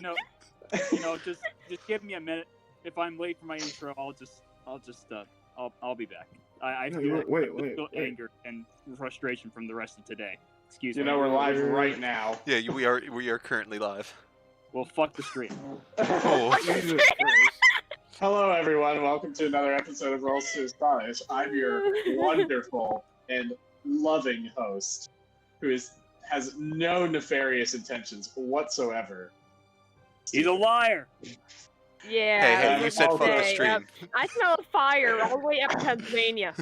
just give me a minute. If I'm late for my intro, I'll be back. I feel wait. anger and frustration from the rest of today. Excuse me. You know we're live right now. Yeah, we are currently live. Well, fuck the stream. Oh. Jesus Christ. Hello, everyone. Welcome to another episode of Rolls to Astonish. I'm your wonderful and loving host, who has no nefarious intentions whatsoever. He's a liar. Yeah. Hey, you said fuck the stream. I smell a fire all the way up in Pennsylvania.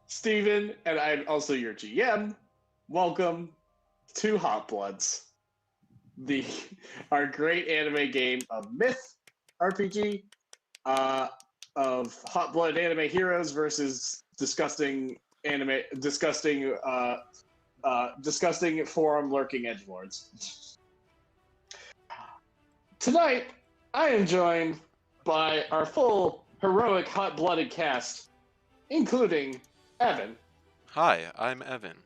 Steven, and I'm also your GM. Welcome to Hotbloods, our great anime game of myth RPG, of Hotblood anime heroes versus disgusting forum lurking edgelords. Tonight, I am joined by our full heroic hot-blooded cast, including Evan. Hi, I'm Evan.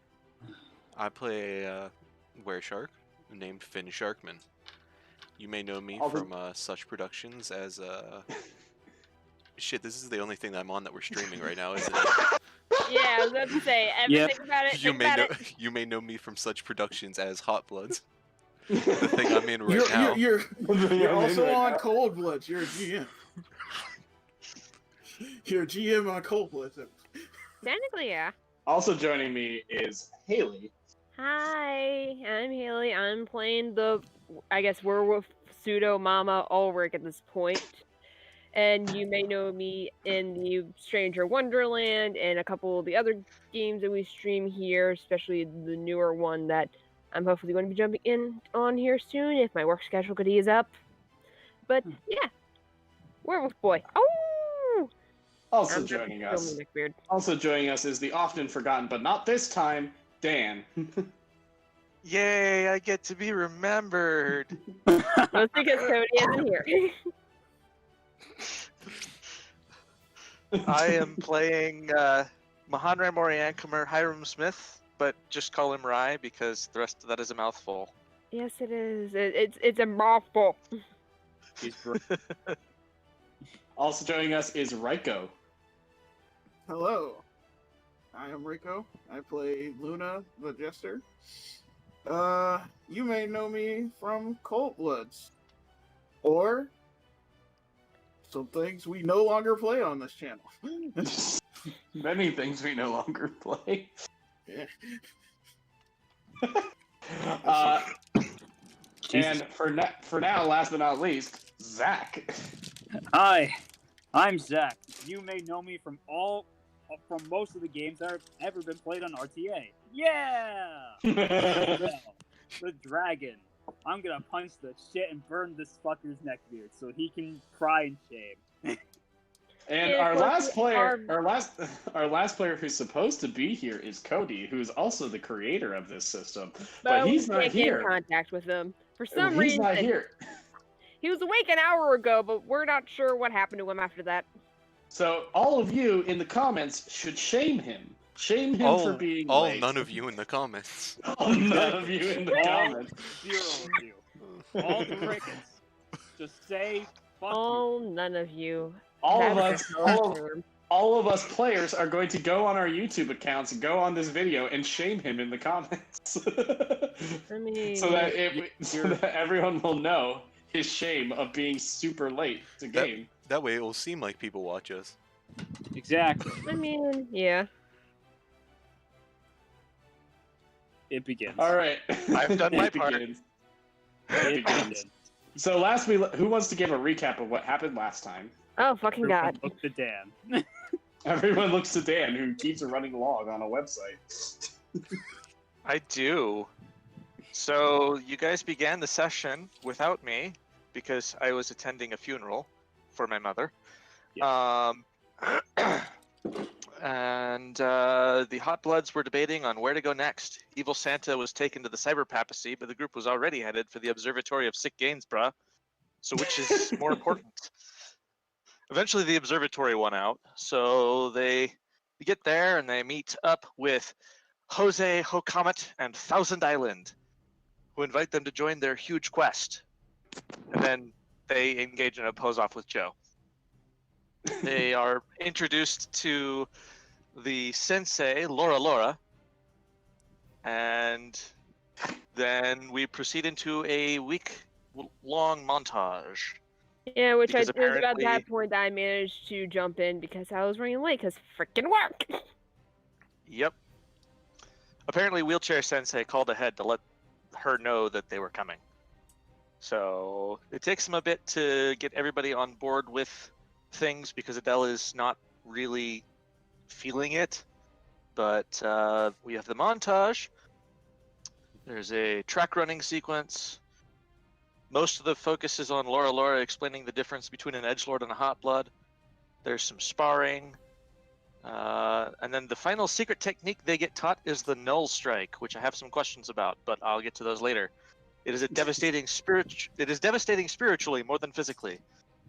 I play a wereshark named Finn Sharkman. You may know me from such productions as Shit, this is the only thing that I'm on that we're streaming right now, isn't it? Yeah, I was about to say, Evan, think about it. You may know me from such productions as Hotbloods. The thing I'm in right now. You're also on Cold Bloods. You're a GM. You're a GM on Cold Bloods. Technically, yeah. Also joining me is Haley. Hi, I'm Haley. I'm playing the, I guess, werewolf pseudo Mama Ulrich at this point. And you may know me in the Stranger Wonderland and a couple of the other games that we stream here, especially the newer one that I'm hopefully going to be jumping in on here soon if my work schedule could ease up. But yeah, werewolf boy. Oh! Also joining us is the often forgotten, but not this time, Dan. Yay, I get to be remembered. Mostly because Cody isn't here. I am playing Mahanrai Moriancomer Hiram Smith, but just call him Rai because the rest of that is a mouthful. Yes, it is. It's a mouthful. Also joining us is Raiko. Hello. I am Rico. I play Luna, the Jester. You may know me from Cold Bloods. Or some things we no longer play on this channel. Many things we no longer play. Yeah. And for now, last but not least, Zach. Hi, I'm Zach. You may know me from most of the games that have ever been played on RTA. Yeah! The dragon. I'm gonna punch the shit and burn this fucker's neckbeard so he can cry in shame. And our last player who's supposed to be here is Cody, who's also the creator of this system. But he's not here. Get in contact with him for some reason. He's not here. He was awake an hour ago, but we're not sure what happened to him after that. So all of you in the comments should shame him. Shame him for being late. None of you in the comments. None of you in the comments. Zero of you. All the crickets. Just say fuck you. None of you. All of us players are going to go on our YouTube accounts and go on this video and shame him in the comments. I mean, so that everyone will know his shame of being super late to game. That way it will seem like people watch us. Exactly. I mean, yeah. It begins. All right. I've done my part. It begins. So who wants to give a recap of what happened last time? Oh, fucking God. Look to Dan. Everyone looks to Dan, who keeps a running log on a website. I do. So you guys began the session without me because I was attending a funeral for my mother. Yes. And the Hotbloods were debating on where to go next. Evil Santa was taken to the Cyber Papacy, but the group was already headed for the Observatory of Sick Gainsborough. So which is more important? Eventually the Observatory won out, so they get there and they meet up with Jose Hocomet and Thousand Island. who invite them to join their huge quest. And then they engage in a pose-off with Joe. They are introduced to the sensei, Laura, and then we proceed into a week-long montage. Yeah, which Because it was about apparently- that point that I managed to jump in because I was running late because freaking work. Yep. Apparently, Wheelchair Sensei called ahead to let her know that they were coming. So it takes them a bit to get everybody on board with things because Adele is not really feeling it. But we have the montage. There's a track running sequence. Most of the focus is on Laura explaining the difference between an edgelord and a hotblood. There's some sparring. And then the final secret technique they get taught is the null strike, which I have some questions about, but I'll get to those later. It is devastating spiritually more than physically.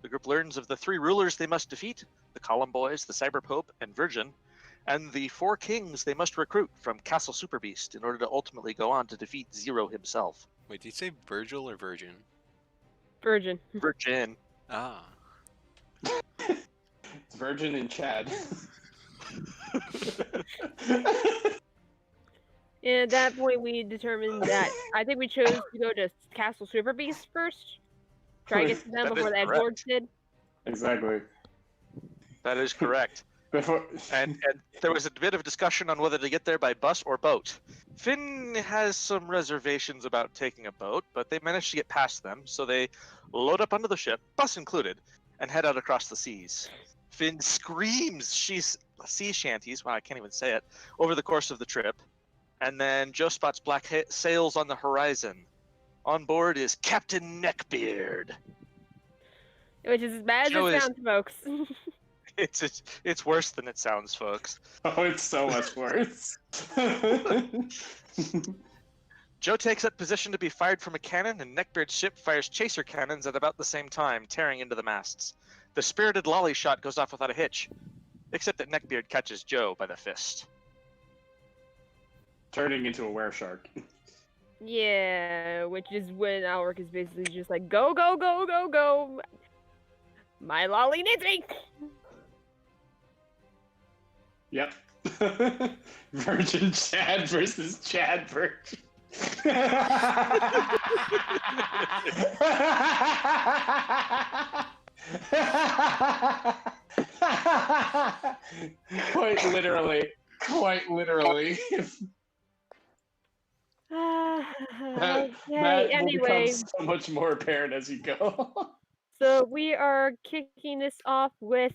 The group learns of the 3 rulers they must defeat: the Column Boys, the Cyber Pope, and Virgin, and the 4 kings they must recruit from Castle Superbeast in order to ultimately go on to defeat Zero himself. Wait, did you say Virgil or Virgin? Virgin. Virgin. Ah. It's Virgin and Chad. And at that point, we determined that I think we chose to go to Castle Super Beast first. Try to get to them That before is the correct. Edgelords did. Exactly. That is correct. Before And there was a bit of discussion on whether to get there by bus or boat. Finn has some reservations about taking a boat, but they managed to get past them, so they load up onto the ship, bus included, and head out across the seas. Finn screams she's sea shanties, well, I can't even say it, over the course of the trip. And then Joe spots black sails on the horizon. On board is Captain Neckbeard. Which is as bad as Joe it is- sounds, folks. It's worse than it sounds, folks. oh, it's so much worse. Joe takes up position to be fired from a cannon, and Neckbeard's ship fires chaser cannons at about the same time, tearing into the masts. The spirited lolly shot goes off without a hitch, except that Neckbeard catches Joe by the fist. Turning into a wereshark. Yeah, which is when Alric is basically just like, go, go, go, go, go. My lolly needs me. Yep. Virgin Chad versus Chad Virgin. Quite literally. Quite literally. That Okay, will anyway, become so much more apparent as you go. so we are kicking this off with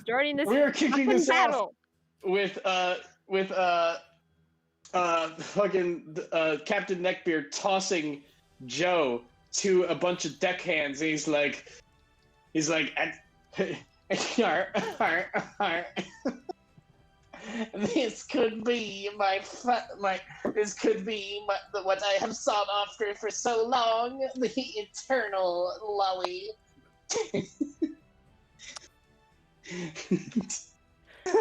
starting this We are kicking fucking this off battle. with fucking Captain Neckbeard tossing Joe to a bunch of deckhands. And he's like, "Arr, arr, arr. This could be this could be what I have sought after for so long, the eternal lolly."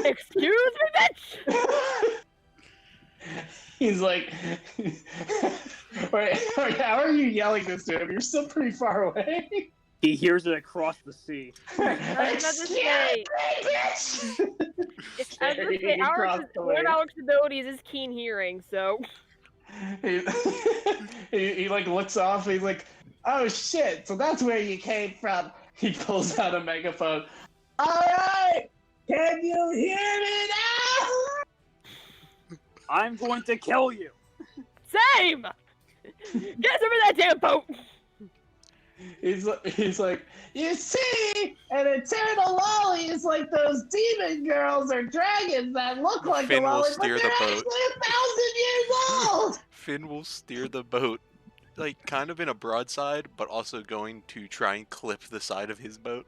Excuse me, bitch! He's like, wait, how are you yelling this to him? You're still pretty far away. He hears it across the sea. I was about to say, bitch! I was gonna say, one of Alec's abilities is keen hearing, so. he like looks off. And he's like, "Oh shit! So that's where you came from." He pulls out a megaphone. All right, can you hear me now? I'm going to kill you. Same! Get over that damn boat! He's like, "You see, an eternal lolly is like those demon girls or dragons that look like Finn a will lolly, but steer they're the boat. actually 1,000 years old." Finn will steer the boat, like kind of in a broadside, but also going to try and clip the side of his boat.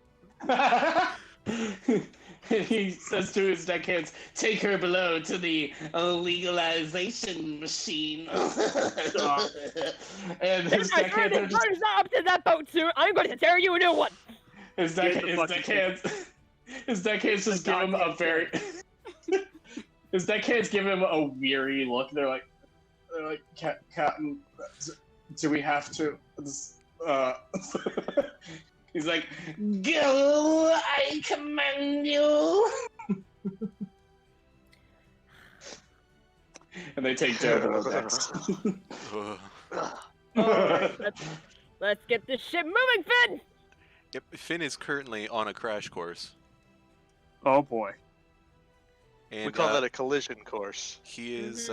He says to his deckhands, "Take her below to the legalization machine." And his My deckhands are just brother's not up to that boat soon. I'm going to tear you a new one. his deckhands just give him a very his deckhands give him a weary look. They're like, they're like, Captain, do we have to? He's like, go, I command you. And they take Joe to the next. Alright, let's get this ship moving, Finn! Yep, Finn is currently on a crash course. Oh boy. And, We call that a collision course. He is,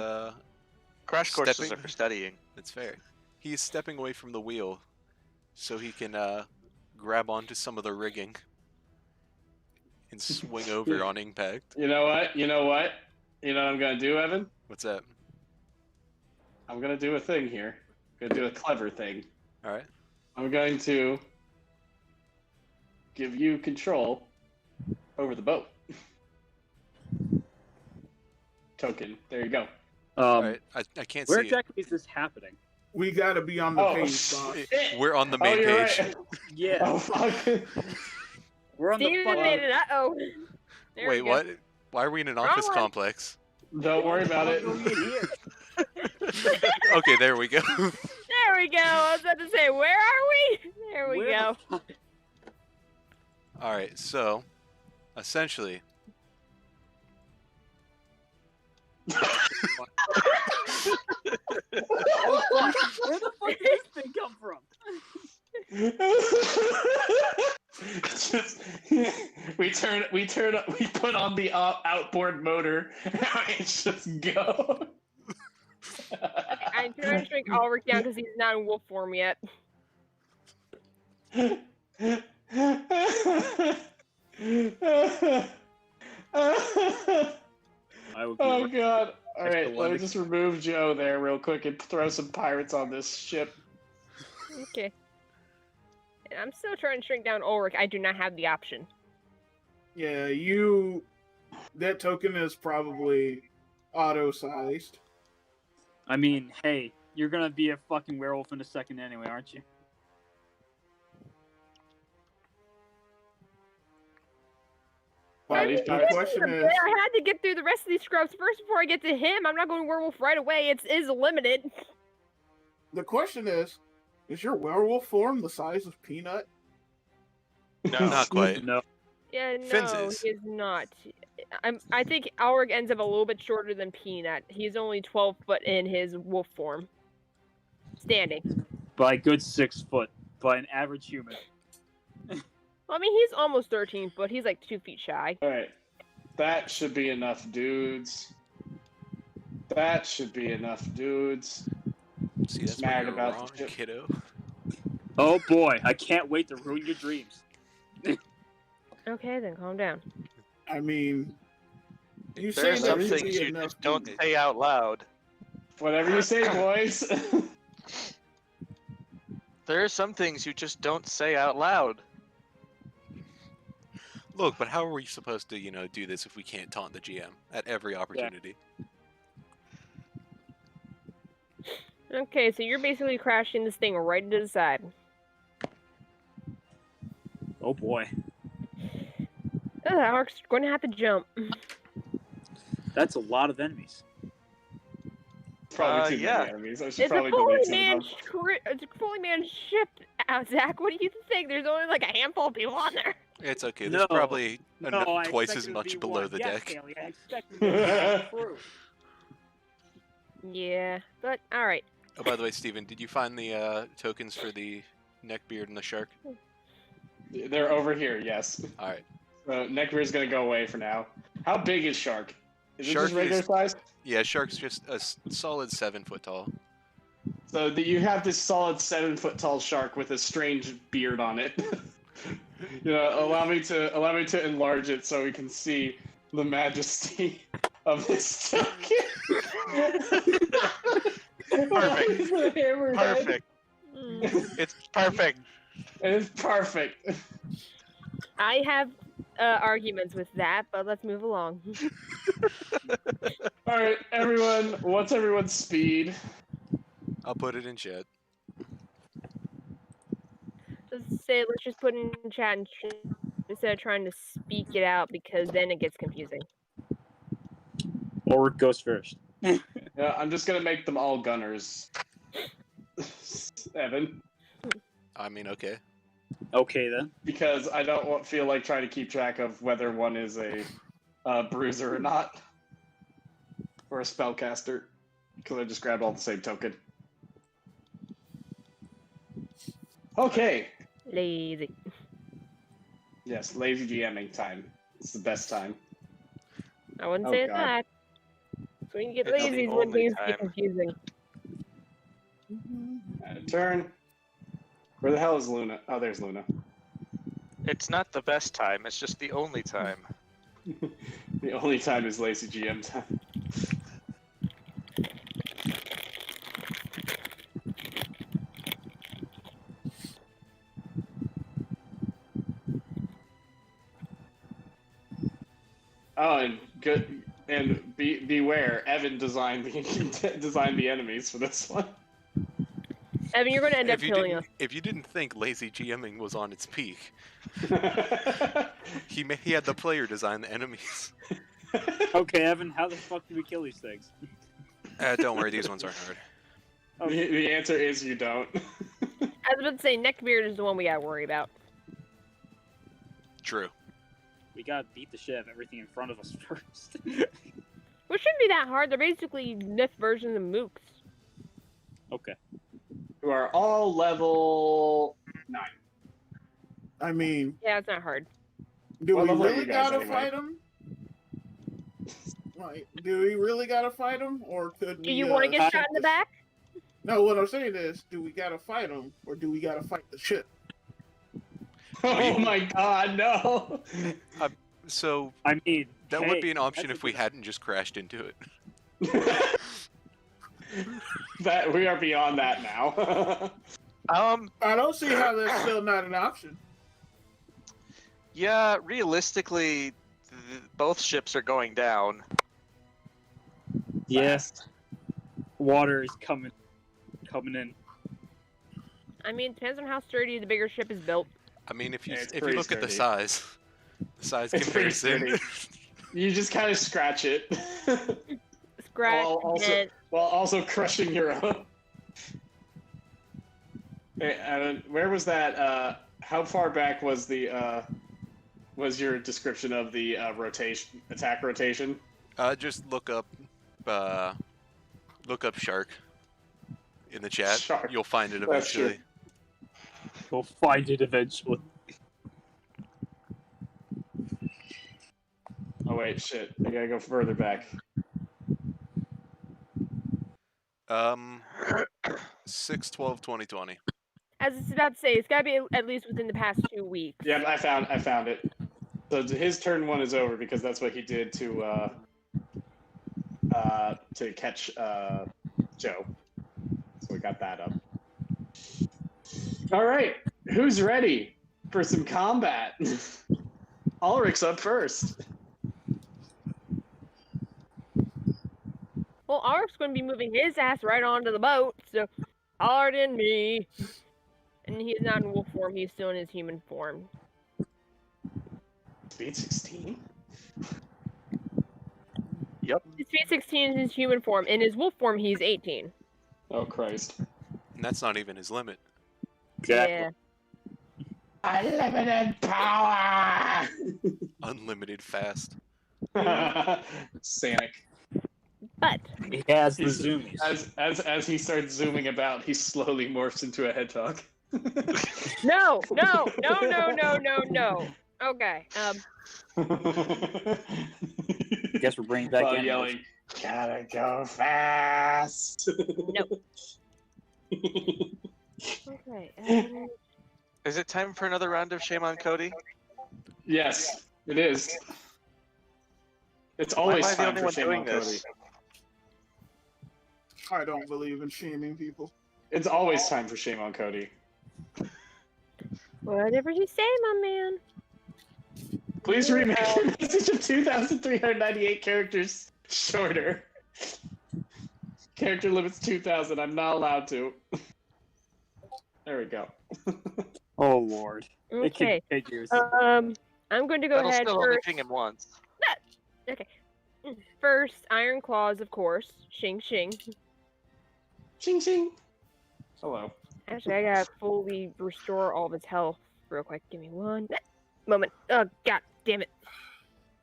Crash courses stepping- are for studying. That's fair. He is stepping away from the wheel so he can, grab onto some of the rigging and swing over on impact. You know what? You know what I'm gonna do, Evan? What's that? I'm gonna do a thing here. I'm gonna do a clever thing. Alright. I'm going to give you control over the boat. Token. There you go. Alright, I can't Where see exactly is this happening? We gotta be on the Oh, page, boss. it. shit. We're on the Oh, main you're page. right. Yeah, Oh, fuck. we're on the Steven fucking. made it. Uh-oh. There Wait, we go. what? Why are we in an office one. complex? Don't worry about it. Okay, there we go. There we go. I was about to say, where are we? There we Where go. the fuck- Alright, so, essentially, Oh, fuck. Where the fuck did this thing come from? Just, we put on the outboard motor. It's just go. I'm trying to shrink Ulrich down because he's not in wolf form yet. I would Oh god. Alright, the let me one just remove Joe there real quick and throw some pirates on this ship. Okay. And I'm still trying to shrink down Ulrich. I do not have the option. Yeah, that token is probably auto-sized. I mean, hey, you're gonna be a fucking werewolf in a second anyway, aren't you? Wow, these The pirates. question is, I had to get through the rest of these scrubs first before I get to him. I'm not going werewolf right away. It is limited. is your werewolf form the size of Peanut? No. not quite. No. Yeah, no, Finn's is. he is not. I think Ulrich ends up a little bit shorter than Peanut. He's only 12 foot in his wolf form. Standing. By a good 6 foot. By an average human. I mean, he's almost 13 foot. He's like 2 feet shy. Alright. That should be enough dudes. That should be enough dudes. See, that's Mad where you're about wrong, the ship. kiddo. Oh boy, I can't wait to ruin your dreams. Okay, then calm down. I mean, you There say are some there should things be you enough just don't dudes. say out loud. Whatever you say, boys. There are some things you just don't say out loud. Look, but how are we supposed to, do this if we can't taunt the GM at every opportunity? Okay, so you're basically crashing this thing right into the side. Oh boy. Ulrich's going to have to jump. That's a lot of enemies. Probably too yeah. many enemies. I should It's a probably fully delete some of manned, them. it's a fully manned ship, Zach. What do you think? There's only like a handful of people on there. It's okay, there's No. probably No, I twice expected as it to much be below one. the Yes, deck. Haley, I expected it to be one crew. Yeah, but alright. Oh, by the way, Steven, did you find the tokens for the neckbeard and the shark? They're over here, yes. Alright. Neckbeard's gonna go away for now. How big is Shark? Is it Shark just regular is- size? Yeah, shark's just a solid 7 foot tall. So you have this solid 7 foot tall shark with a strange beard on it. Allow me to enlarge it so we can see the majesty of this token. Perfect. Perfect. It's perfect. It is perfect. I have arguments with that, but let's move along. All right, everyone. What's everyone's speed? I'll put it in chat. Let's just put it in chat instead of trying to speak it out because then it gets confusing. Ulrich goes first. Yeah, I'm just gonna make them all gunners. Evan, I mean, okay. Okay then. because I don't feel like trying to keep track of whether one is a bruiser or not, or a spellcaster, because I just grabbed all the same token. Okay. Lazy. Yes, lazy GMing time. It's the best time. I wouldn't Oh, say God. that. So when you get It's the lazy is when only things get time. confusing. Turn. Where the hell is Luna? Oh, there's Luna. It's not the best time. It's just the only time. The only time is lazy GM time. Oh, and good. And beware, Evan designed the enemies for this one. Evan, you're going to end up killing us. If you didn't think lazy GMing was on its peak, he had the player design the enemies. Okay, Evan, how the fuck do we kill these things? Don't worry, these ones aren't hard. The answer is you don't. I was about to say, Neckbeard is the one we gotta worry about. True. We gotta beat the shit out of everything in front of us first. Which shouldn't be that hard. They're basically Nith versions of mooks. Okay. Who are all level 9. I mean, Yeah, it's not hard. do Well, we I'll let really you guys gotta anyway. fight him? Like, do we really gotta fight him, or could we? Do you want to get shot in the back? No, what I'm saying is, do we gotta fight him, or do we gotta fight the ship? Oh my God, no! So I mean, that hey, would be an option that's if a we good- hadn't just crashed into it. That we are beyond that now. I don't see how that's still not an option. Yeah, realistically, both ships are going down. Yes. Water is coming in. I mean, it depends on how sturdy the bigger ship is built. I mean, if you Yeah, it's if you pretty look at the sturdy. size It's pretty comparison. You just kind of scratch it. Scratch, Also, while also crushing your own. Hey, Evan, where was that? How far back was the was your description of the attack rotation? Just look up shark in the chat. Shark. You'll find it That's true. eventually. We'll find it eventually. Oh wait, shit! I gotta go further back. 6/12/2020. as it's about to say, it's gotta be at least within the past 2 weeks. Yeah, I found it. So his turn 1 is over because that's what he did to catch Joe. So we got that up. All right, who's ready for some combat? Ulrich's up first. Well, Ark's gonna be moving his ass right onto the boat, so pardon me. And he's not in wolf form, he's still in his human form. Speed 16? Yep. His speed 16 is his human form. In his wolf form, he's 18. Oh, Christ. And that's not even his limit. Yeah. Unlimited power! Unlimited fast. Sanic. But He has the zoomies. As he starts zooming about, he slowly morphs into a hedgehog. no. Okay. Guess we're bringing back While animals. yelling, "Gotta go fast!" Nope. Okay. Is it time for another round of Shame on Cody? Yes, it is. It's Why always am I the time only for one shame doing on Cody. this? I don't believe in shaming people. It's always time for shame on Cody. Whatever you say, my man. Please remake your message of 2,398 characters shorter. Character limit's 2,000. I'm not allowed to. There we go. Oh lord. It Okay. can figures. I'm going to go That'll ahead still only first. ping him once. Okay. First, Iron Claws, of course. Shing shing. Ching ching. Hello. Actually, I gotta fully restore all of his health real quick. Give me one moment. Oh, god damn it.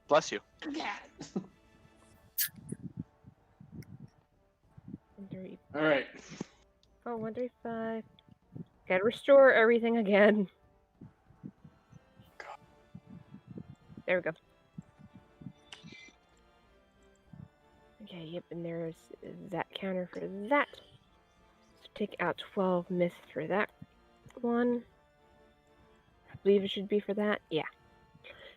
Bless you. 130. All right. Oh, 135. Gotta restore everything again. There we go. Okay, yep, and there's that counter for that. So take out 12 miss for that one. I believe it should be for that. Yeah.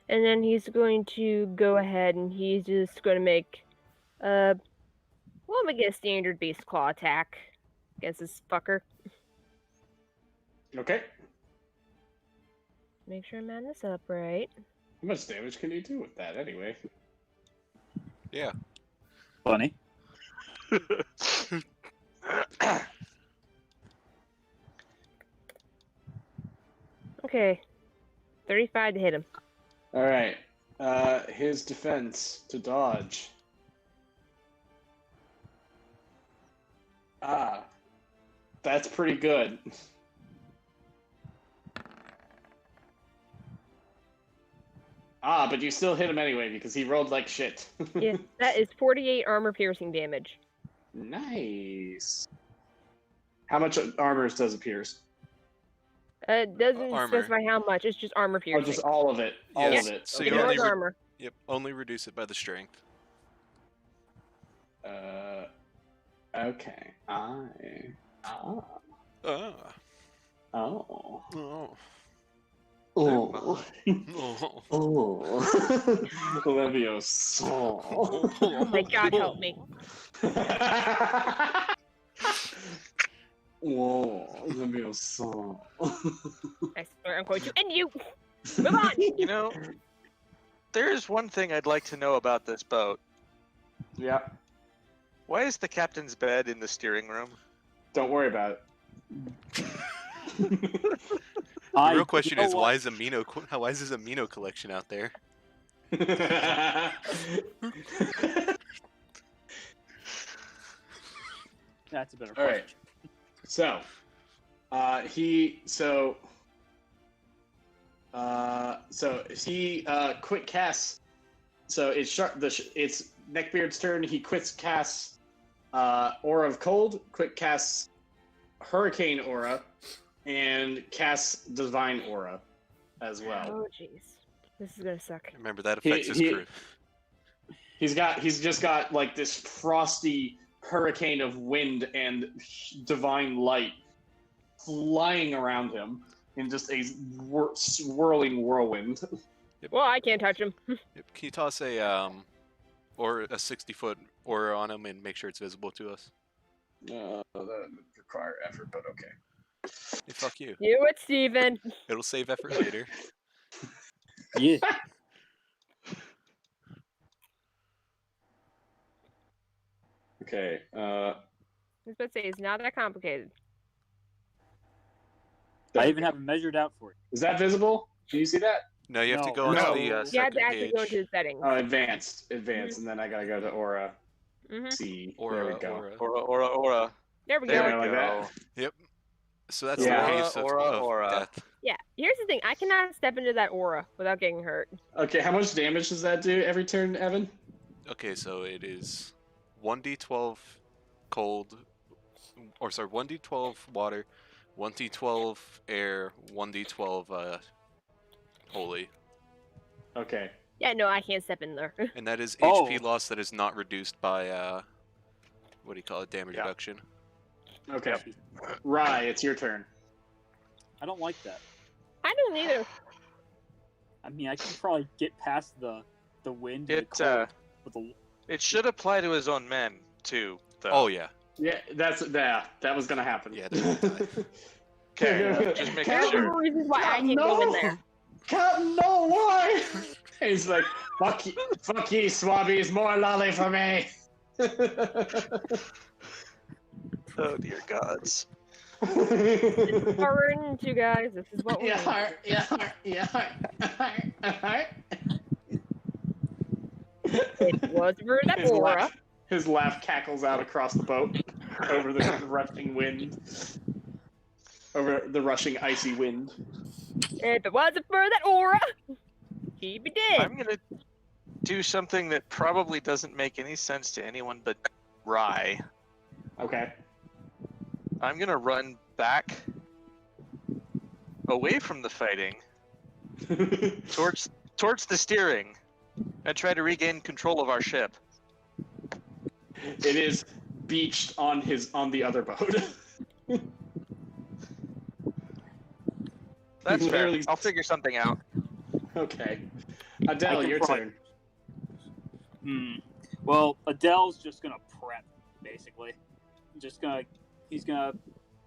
And then he's going to go ahead and he's just going to make we'll make it a standard beast claw attack against this fucker. Okay. Make sure I'm adding this up right. How much damage can you do with that anyway? Yeah. Funny. Okay. 35 to hit him. All right. His defense to dodge. Ah, that's pretty good. Ah, but you still hit him anyway because he rolled like shit. Yeah, that is 48 armor piercing damage. Nice. How much armor does it pierce? It doesn't Armor. specify how much, it's just armor Oh, piercing. just all of it. All Yes, of it. so Okay. you only Ignore the armor. Yep, only reduce it by the strength. Okay. Oh. Ah. Oh. Oh. Oh. Oh. Oh. Leviosa. Oh my god, help me. Whoa, Leviosa. I swear I'm going to end you! Move on! You know, there's one thing I'd like to know about this boat. Yeah, Why is the captain's bed in the steering room? don't worry about it. The real question is, why is why is his amino collection out there? That's a better All question. right. So, he quick casts. So it's it's Neckbeard's turn. He quick casts Aura of Cold, quick casts Hurricane Aura, and casts Divine Aura as well. Oh jeez. This is gonna suck. Remember, that affects his crew. He's just got like this frosty hurricane of wind and divine light flying around him in just a swirling whirlwind. Well, I can't touch him. Yep. Can you toss a or a 60-foot aura on him and make sure it's visible to us? That would require effort, but okay. Hey, fuck you. Do it, Steven! It'll save effort later. Yeah. Okay. I was about to say, it's not that complicated. I even have it measured out for you. Is that visible? Can you see that? No, you have to No. go onto No. the You have second to actually page. go into the settings. Advanced, and then I gotta go to Aura. Mm-hmm. See, Aura, there we go. Aura. There we There go. we Like go. Yep. So that's Yeah. the case of, Aura. death. Yeah, here's the thing. I cannot step into that aura without getting hurt. Okay, how much damage does that do every turn, Evan? Okay, so it is 1d12 cold, or sorry, 1d12 water, 1d12 air, 1d12 holy. Okay. Yeah, no, I can't step in there. And that is Oh. HP loss that is not reduced by, what do you call it, damage Yeah. reduction. Okay. Rye, it's your turn. I don't like that. I don't either. I mean, I can probably get past the wind and the It cold with the it should apply to his own men too, though. Oh, yeah. Yeah, that was gonna happen. Yeah, they're gonna die. Okay, just making There's sure. no reasons why I can't go in there. Captain, no, why? And he's like, fuck you, Swabbies, more lolly for me. Oh dear gods. We're into, guys. This is what we're doing. Yeah. It was for that His aura. his laugh cackles out across the boat over the rushing wind. Over the rushing icy wind. If it wasn't for that aura, he'd be dead. I'm gonna do something that probably doesn't make any sense to anyone but Rye. Okay. I'm gonna run back away from the fighting towards the steering and try to regain control of our ship. It is beached on the other boat. That's fair. Literally- I'll figure something out. Okay. I Adele, can your probably- turn. Well, Adele's just gonna prep, basically. He's gonna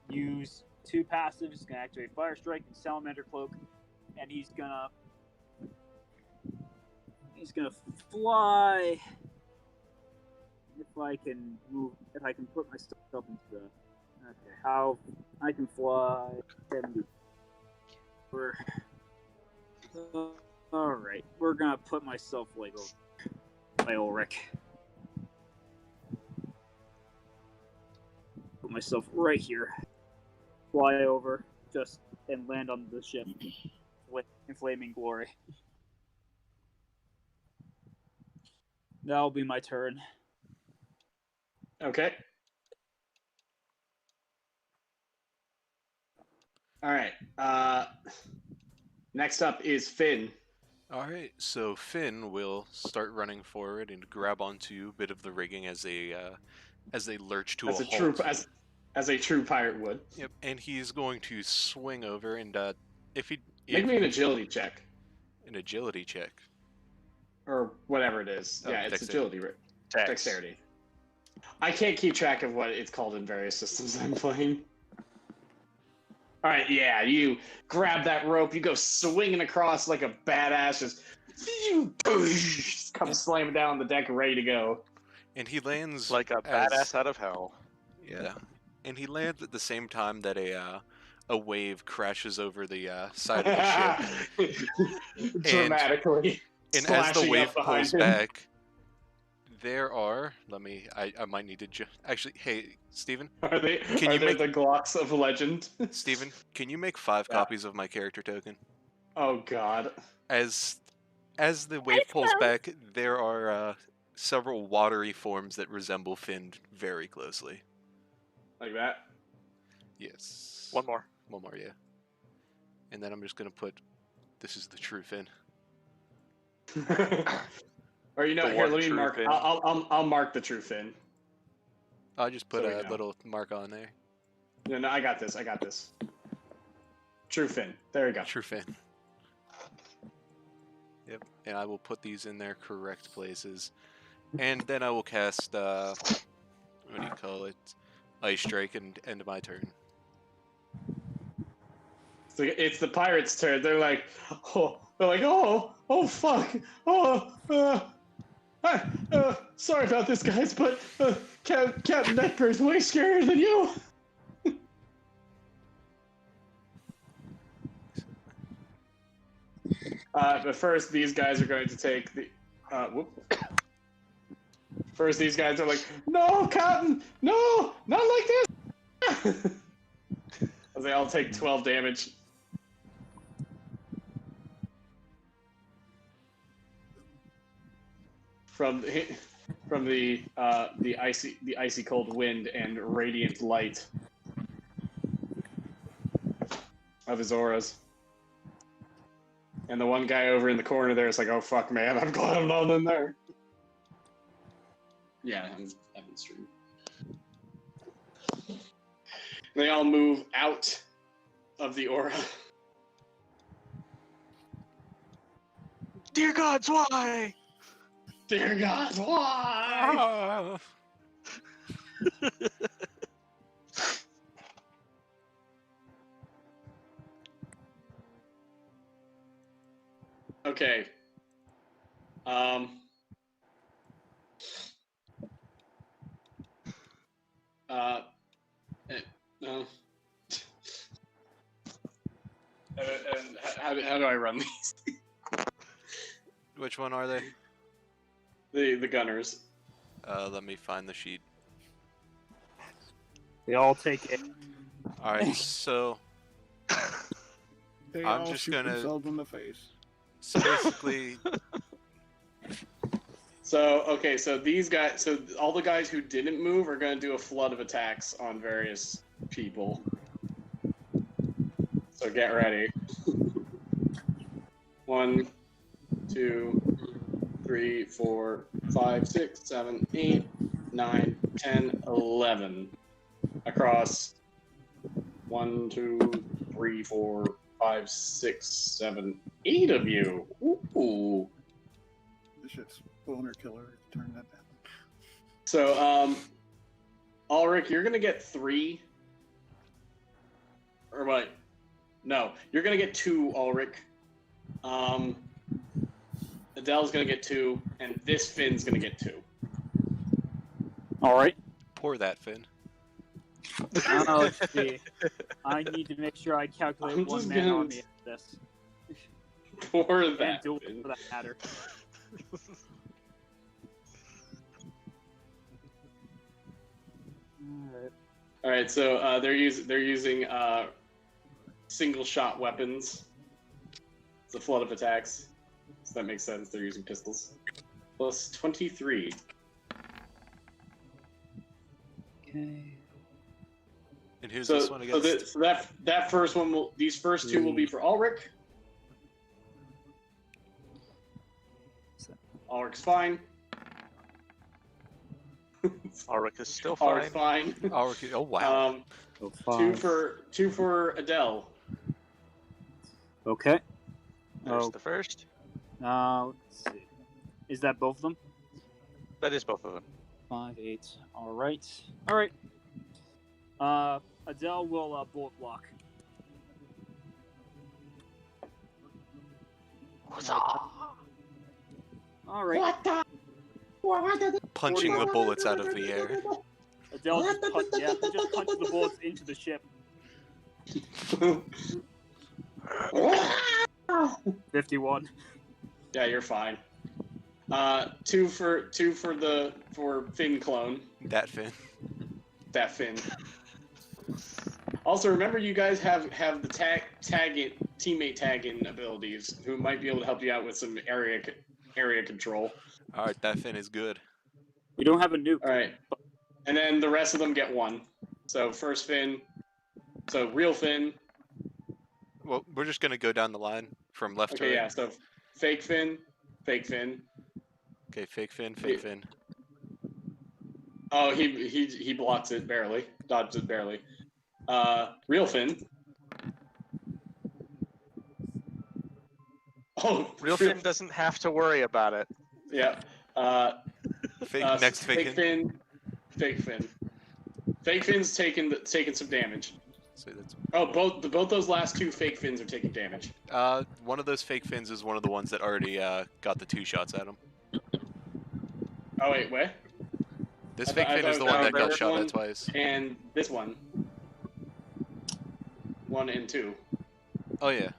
use 2 passives. He's gonna activate Fire Strike and Salamander Cloak, and he's gonna fly. If I can put myself into the. Okay, how I can fly 70. All right, we're gonna put myself like by Ulrich. Put myself right here. Fly over, and land on the ship with flaming glory. That'll be my turn. Okay. All right. Next up is Finn. Alright, so Finn will start running forward and grab onto a bit of the rigging as they lurch to As a a halt. true as a true pirate would. Yep, and he's going to swing over and Make me an agility check an agility check. or whatever it is. Oh, Yeah, it's dexterity. agility. Text. Dexterity. I can't keep track of what it's called in various systems I'm playing. All right, yeah, you grab that rope, you go swinging across like a badass, just come slamming down on the deck, ready to go. And he lands Like a as- badass out of hell. Yeah, and he lands at the same time that a wave crashes over the side of the ship. Dramatically. And as the splashing wave up behind pulls him. back, there are. I might need to actually. Hey, Steven, Are they? Can Are you they make- the Glocks of legend? Steven, can you make 5 Yeah. copies of my character token? Oh God. As the wave pulls suppose. back, there are several watery forms that resemble Finn very closely. Like that. Yes. One more. One more, yeah. And then I'm just gonna put, "This is the true Finn." Or you know, The here, one let me true mark. Finn. I'll mark the true Finn. I'll just put So we a know. little mark on there. No, I got this. True Finn. There we go. True Finn. Yep, and I will put these in their correct places. And then I will cast, what do you call it? Ice Strike and end my turn. So it's the pirates' turn. They're like, oh, fuck, sorry about this, guys, but Captain Neckbeard's way scarier than you. But first, these guys are going to take the. First, these guys are like, no, Captain, no, not like this. As they all take 12 damage. From the icy cold wind and radiant light of his auras. And the one guy over in the corner there is like, oh fuck, man, I'm glad I'm not in there. Yeah, Evan's stream. They all move out of the aura. Dear gods, why? Dear God, why? Okay. No. And how do I run these? Which one are they? The gunners. Let me find the sheet. They all take it. All right, so They I'm all just shoot gonna- themselves in the face. basically, So these guys, so all the guys who didn't move are going to do a flood of attacks on various people. So get ready. 1, 2, 3, 4, 5, 6, 7, 8, 9, 10, 11. Across 1, 2, 3, 4, 5, 6, 7, 8 of you. Ooh. This shit's boner killer. Turn that down. So, Ulrich, you're gonna get 3. Or what? No, you're gonna get 2, Ulrich. Adele's gonna get 2, and this Finn's gonna get 2. All right. pour that, Finn. Let's see. I need to make sure I calculate I'm one just man gonna- army of this. For And that. duel Finn. for that matter. Alright. All right, so they're using single shot weapons. It's a flood of attacks. So that makes sense. They're using pistols. Plus 23. Okay. And who's So, this one against? that first one will. These first 2 will be for Ulrich. Ulrich's fine. Ulrich is still fine. Ulrich's fine. Oh wow. So 2 for Adele. Okay. There's Oh, the first. let's see. Is that both of them? That is both of them. 5, 8. All right. Adele will bullet block. All right. Punching the bullets out of the air. Adele just punches the bullets into the ship. 51. Yeah, you're fine. 2 for Finn clone. That Finn. That Finn. Also, remember you guys have the teammate tagging abilities, who might be able to help you out with some area control. All right, that Finn is good. We don't have a nuke. All right, and then the rest of them get 1. So first Finn. So real Finn. Well, we're just gonna go down the line from left to Okay, right. yeah. So fake Finn. Okay, fake Finn. Oh, he blocks it barely, dodges it barely. Real Finn. Oh, Real Finn doesn't have to worry about it. Yeah. Next fake Finn. Fake Finn. Fake Finn's taking some damage. So that's Oh, both those last 2 fake Finns are taking damage. one of those fake Finns is one of the ones that already got the 2 shots at him. Oh wait, what? This I fake thought- Finn I is the thought one it that was got this shot one. at twice. And this one. 1 and 2. Oh yeah.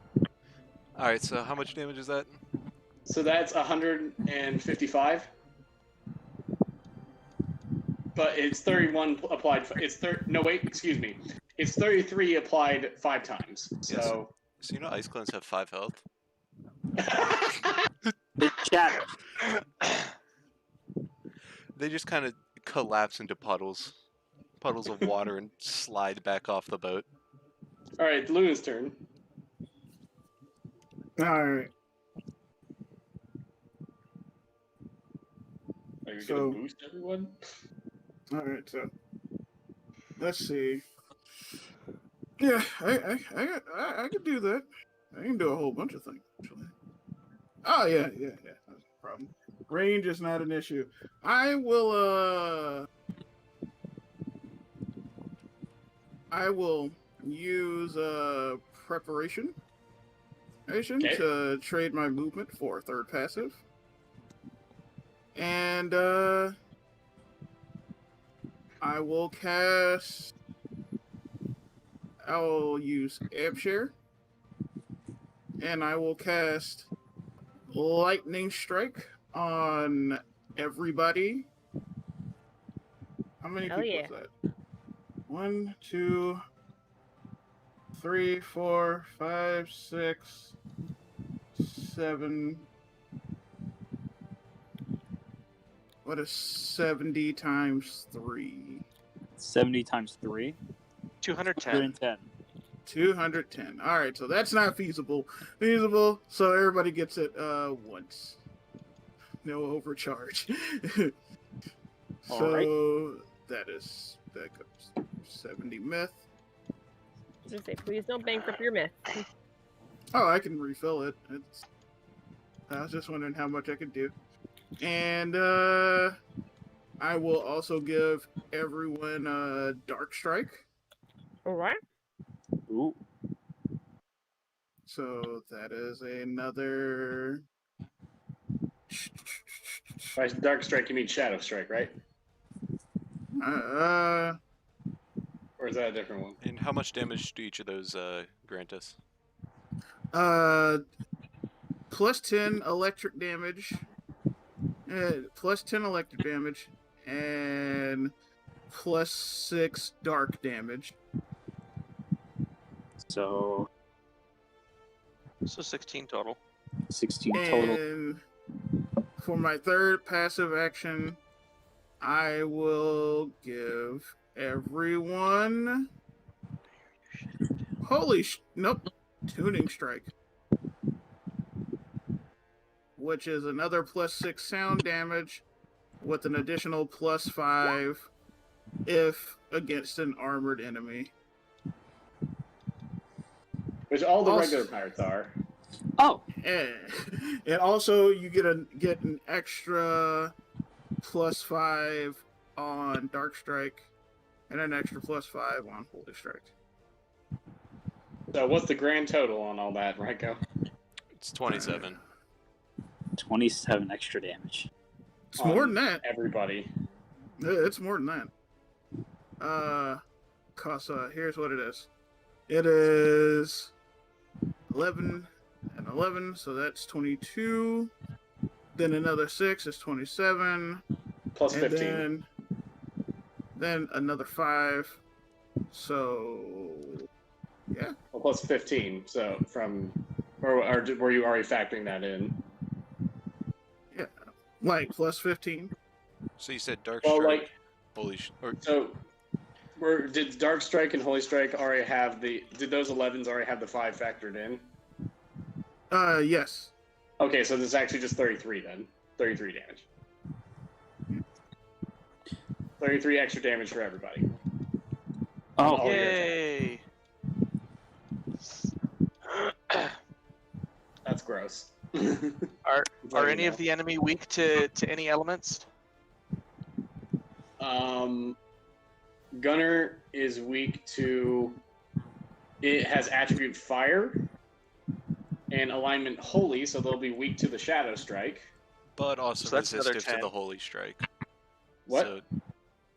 All right, so how much damage is that? So that's 155. But it's 31 applied. No wait, excuse me. It's 33 applied 5 times. So. So you know ice clones have 5 health. They shatter. They just kind of collapse into puddles of water and slide back off the boat. All right, Luna's turn. All right. Are you So- gonna boost everyone? All right. So let's see. Yeah, I can do that. I can do a whole bunch of things. Actually. Oh yeah. That's no problem. Range is not an issue. I will use preparation Okay. to trade my movement for a 3rd passive. And I will use Amp Share. And I will cast Lightning Strike on everybody. How many Hell people yeah. is that? 1, 2, 3, 4, 5, 6, 7. What is 70 times 3? 70 times 3? 210. 110. 210. All right, so that's not feasible. So everybody gets it once. No overcharge. All So that goes 70 myth. Just say, please don't bankrupt your myth. Oh, I can refill it. I was just wondering how much I could do. And I will also give everyone a Dark Strike. All right. Ooh. So that is another. By Dark Strike, you mean Shadow Strike, right? Or is that a different one? And how much damage do each of those grant us? Plus 10 electric damage. Plus 10 electric damage. And plus 6 dark damage. So So 16 total. 16 total. And for my third passive action, I will give everyone. Nope. Tuning Strike. Which is another plus 6 sound damage with an additional plus 5 if against an armored enemy. Which all the Also- regular pirates are. Oh, And also you get an extra plus 5 on Dark Strike and an extra plus 5 on Holy Strike. So what's the grand total on all that, Ryko? It's 27. 27 extra damage. It's more than that. Everybody. It's more than that. Here's what it is. It is 11 and 11, so that's 22. Then another 6 is 27. Plus And 15. then another 5. So, yeah. Well, plus 15. So from, or were you already factoring that in? Yeah. Like, plus 15. So you said Dark Well, Strike. like, Holy or so did Dark Strike and Holy Strike already have did those 11s already have the 5 factored in? Yes. Okay, so this is actually just 33 then. 33 damage. 33 extra damage for everybody. Oh, Oh, Yay! That's gross. Are any of the enemy weak to any elements? Gunner is weak to. It has attribute fire and alignment holy, so they'll be weak to the Shadow Strike. but also So that's another resistive to 10. the Holy Strike. What? So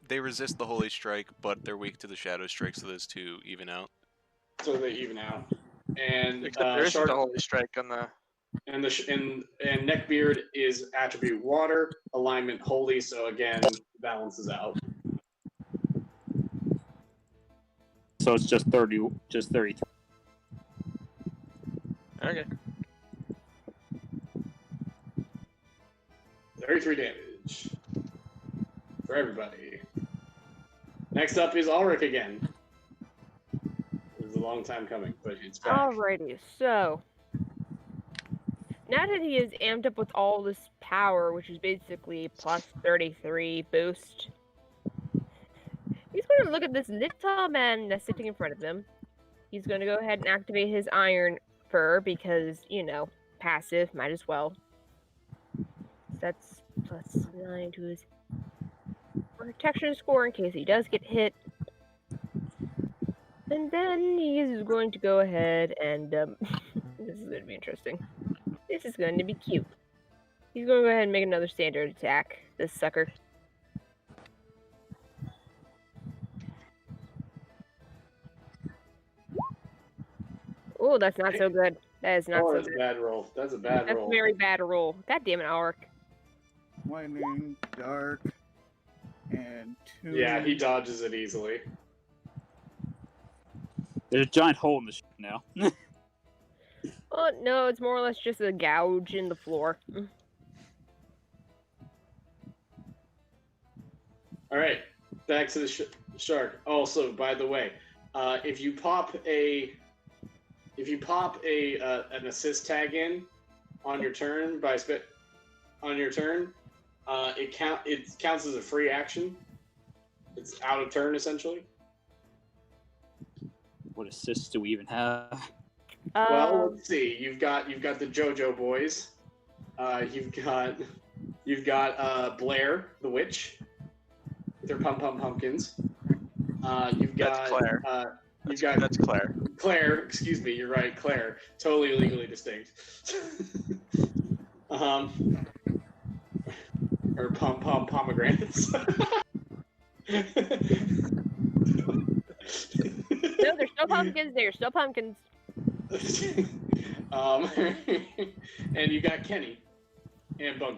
they resist the Holy Strike, but they're weak to the Shadow Strike, so those two even out. So they even out. And Except there isn't Shark a holy strike on the. and Neckbeard is attribute water, alignment holy, so again balances out. so it's just 33. Okay. 33 damage for everybody. Next up is Ulrich again. It was a long time coming, but it's back. Alrighty, so now that he is amped up with all this power, which is basically plus 33 boost, he's going to look at this little man that's sitting in front of him. He's going to go ahead and activate his Iron Fur because, you know, passive, might as well. That's plus 9 to his protection score in case he does get hit. And then he's going to go ahead and, this is going to be interesting. This is going to be cute. He's going to go ahead and make another standard attack, this sucker. Oh, that's not so good. That is not so That's a good. bad roll. That's a bad That's roll. a very bad roll. God damn it, Auric. lightning, dark, and 2. Yeah, he dodges it easily. There's a giant hole in the ship now. Oh, no, it's more or less just a gouge in the floor. All right, back to the shark. Also, by the way, if you pop an assist tag in on your turn it counts as a free action. It's out of turn essentially. What assists do we even have? Well, let's see. You've got the JoJo boys. You've got Blair the witch with her pumpkins. You've got That's Claire. That's Claire. Claire, excuse me, you're right, Claire. Totally legally distinct. Her pomegranates. No, there's still pumpkins. There's still pumpkins. And you got Kenny and Bug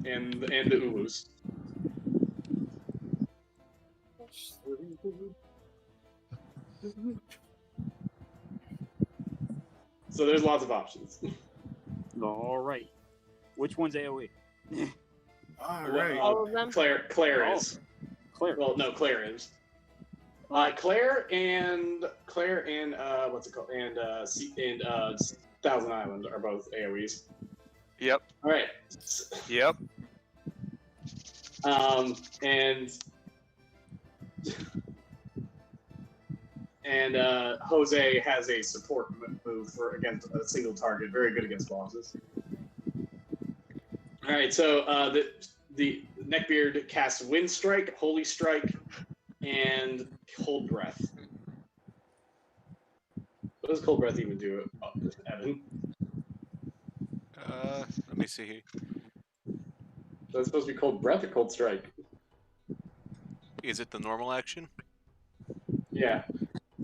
and the Ulus. So there's lots of options. All right. Which one's AoE? All right. All of them? Claire is. Claire. Well, no, Claire is. Claire and what's it called? And Thousand Island are both AoEs. Yep. All right. Yep. And Jose has a support move for against a single target. Very good against bosses. All right, so the Neckbeard casts Wind Strike, Holy Strike, and Cold Breath. What does Cold Breath even do, Evan? Let me see here. So it's supposed to be Cold Breath or Cold Strike? Is it the normal action? Yeah.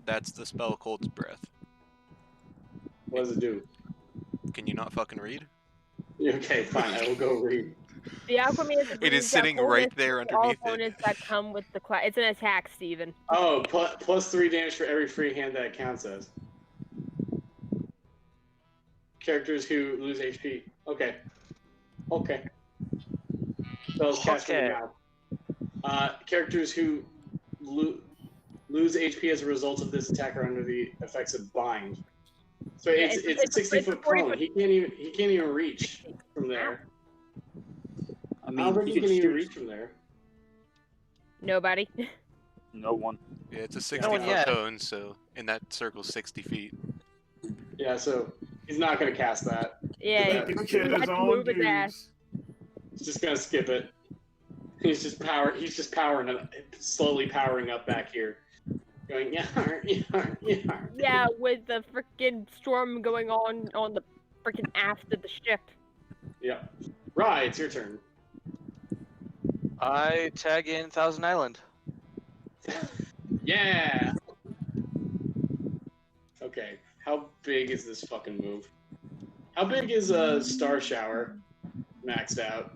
That's the spell Cold Breath. What does it do? Can you not fucking read? Okay, fine. I will go read. The alchemy is. It is sitting right there underneath all opponents that come with the class. It's an attack, Steven. Oh, plus 3 damage for every free hand that it counts as. Characters who lose HP. Okay. Okay. Spells cast from the mouth. Characters who lose HP as a result of this attack are under the effects of bind. So it's a 60-foot prone. He can't even reach from there. I I don't mean, think he can even reach from there. Nobody. no one. Yeah, it's a No one 60-foot yet. cone, so in that circle, 60 feet. Yeah, so he's not gonna cast that. Yeah, He The he kid had is to all move his ass. dudes. He's just gonna skip it. He's just powering up, slowly powering up back here, going yar yar yar. Yeah, with the freaking storm going on the freaking aft of the ship. Yep. Right, it's your turn. I tag in Thousand Island. Yeah. Okay. How big is this fucking move? How big is a Star Shower maxed out?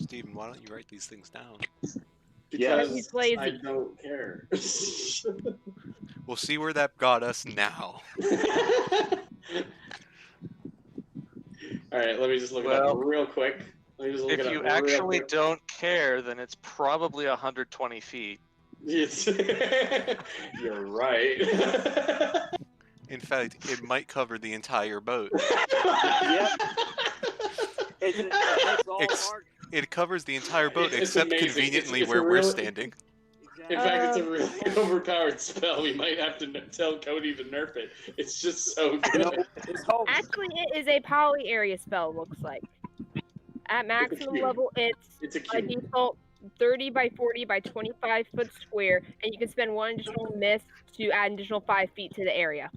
Steven, why don't you write these things down? Yeah. Because He's lazy. I don't care. We'll see where that got us now. All right, let me just look it up real quick. Let me just look If it up you real actually quick. don't care, then it's probably 120 feet. It's You're right. In fact, it might cover the entire boat. Yep. It's all Ex- hard. It covers the entire boat, It's except amazing. conveniently It's a where we're real- standing. In Exactly. fact, it's a really overpowered spell. We might have to tell Cody to nerf it. It's just so good. This whole Actually, it is a poly area spell, looks like. At maximum cube. level, it's It's a a cube. default 30 by 40 by 25 foot square, and you can spend 1 additional mist to add an additional 5 feet to the area.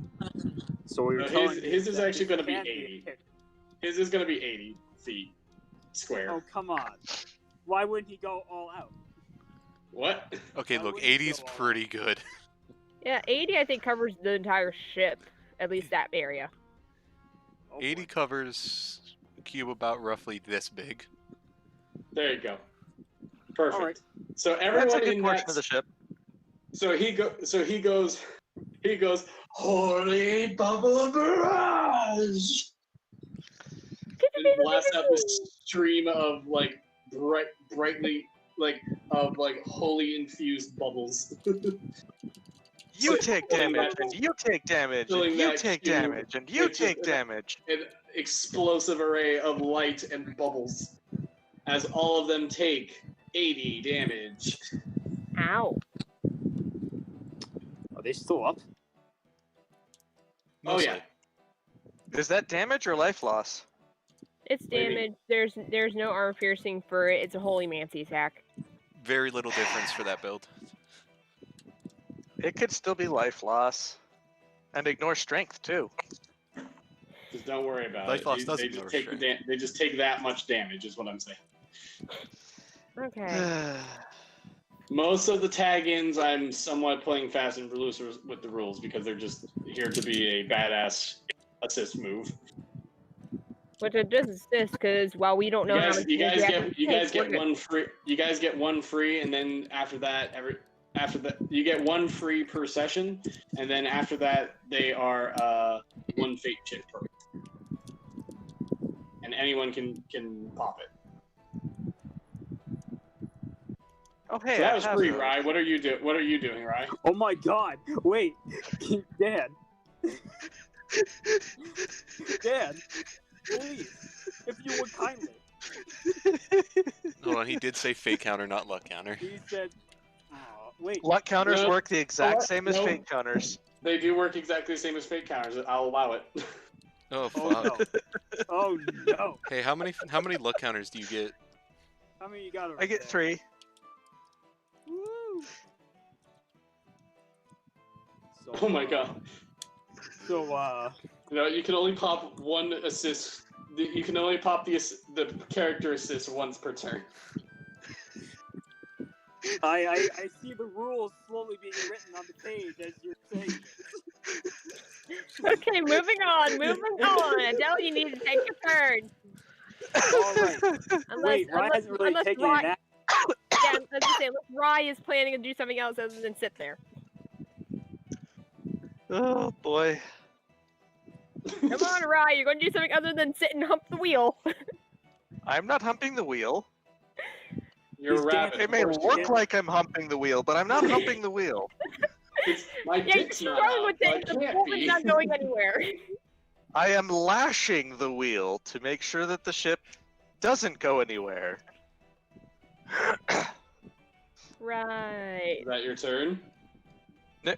So we were No, telling his you is that actually this gonna be can 80. a pick. His is going to be 80 feet square. Oh, come on. Why wouldn't he go all out? What? Okay, Why look, wouldn't you 80 is go all pretty good. Yeah, 80 I think covers the entire ship, at least that area. Oh, 80 boy. covers a cube about roughly this big. There you go. Perfect. All right. So That's a everyone good in portion that. of the ship. So he goes. Holy bubble barrage! And blasts out this stream of like brightly holy infused bubbles. You So take filling damage, that- and you take damage, and filling you that take cube damage, and you with just take damage. An explosive array of light and bubbles, as all of them take 80 damage. Ow. Are they still up? Oh yeah. Is that damage or life loss? It's What do you mean? damage. There's no armor piercing for it. It's a holy mancy attack. Very little difference for that build. It could still be life loss. And ignore strength, too. Just don't worry about Life it. loss They doesn't just go take straight. they just take that much damage, is what I'm saying. Okay. Most of the tag-ins, I'm somewhat playing fast and loose with the rules because they're just here to be a badass assist move. Which it does assist because while we don't know how much You guys damage we get take, we're good. one free. You guys get one free, and then after that, you get one free per session, and then after that, they are one fate chip per. And anyone can pop it. Oh, hey, So that I was have free, those. Rye. What are you doing, Rye? Oh my God! Wait, Dad. Dad, please, if you would kindly. Hold on, he did say fate counter, not luck counter. He said, oh, wait. Luck counters No. work the exact What? same as No. fate counters. They do work exactly the same as fate counters. I'll allow it. Oh Oh fuck. no. Oh no. Hey, how many luck counters do you get? How many you got? I get 3. Woo. So, Oh my god. So You can only pop one assist. You can only pop the character assist once per turn. I see the rules slowly being written on the page as you're saying it. Okay, moving on. Adele, you need to take your turn. All right. Wait, Ryan hasn't really taken Rye, an act. yeah, I was gonna say, unless Rye is planning to do something else other than sit there. Oh, boy. Come on, Rye, you're going to do something other than sit and hump the wheel. I'm not humping the wheel. You're a He's rabbit. It may of course you look can. like I'm humping the wheel, but I'm not humping the wheel. My Yeah, dick's you're not going out, with so I it. The can't woman's be. not going anywhere. I am lashing the wheel to make sure that the ship doesn't go anywhere. Right. Is that your turn?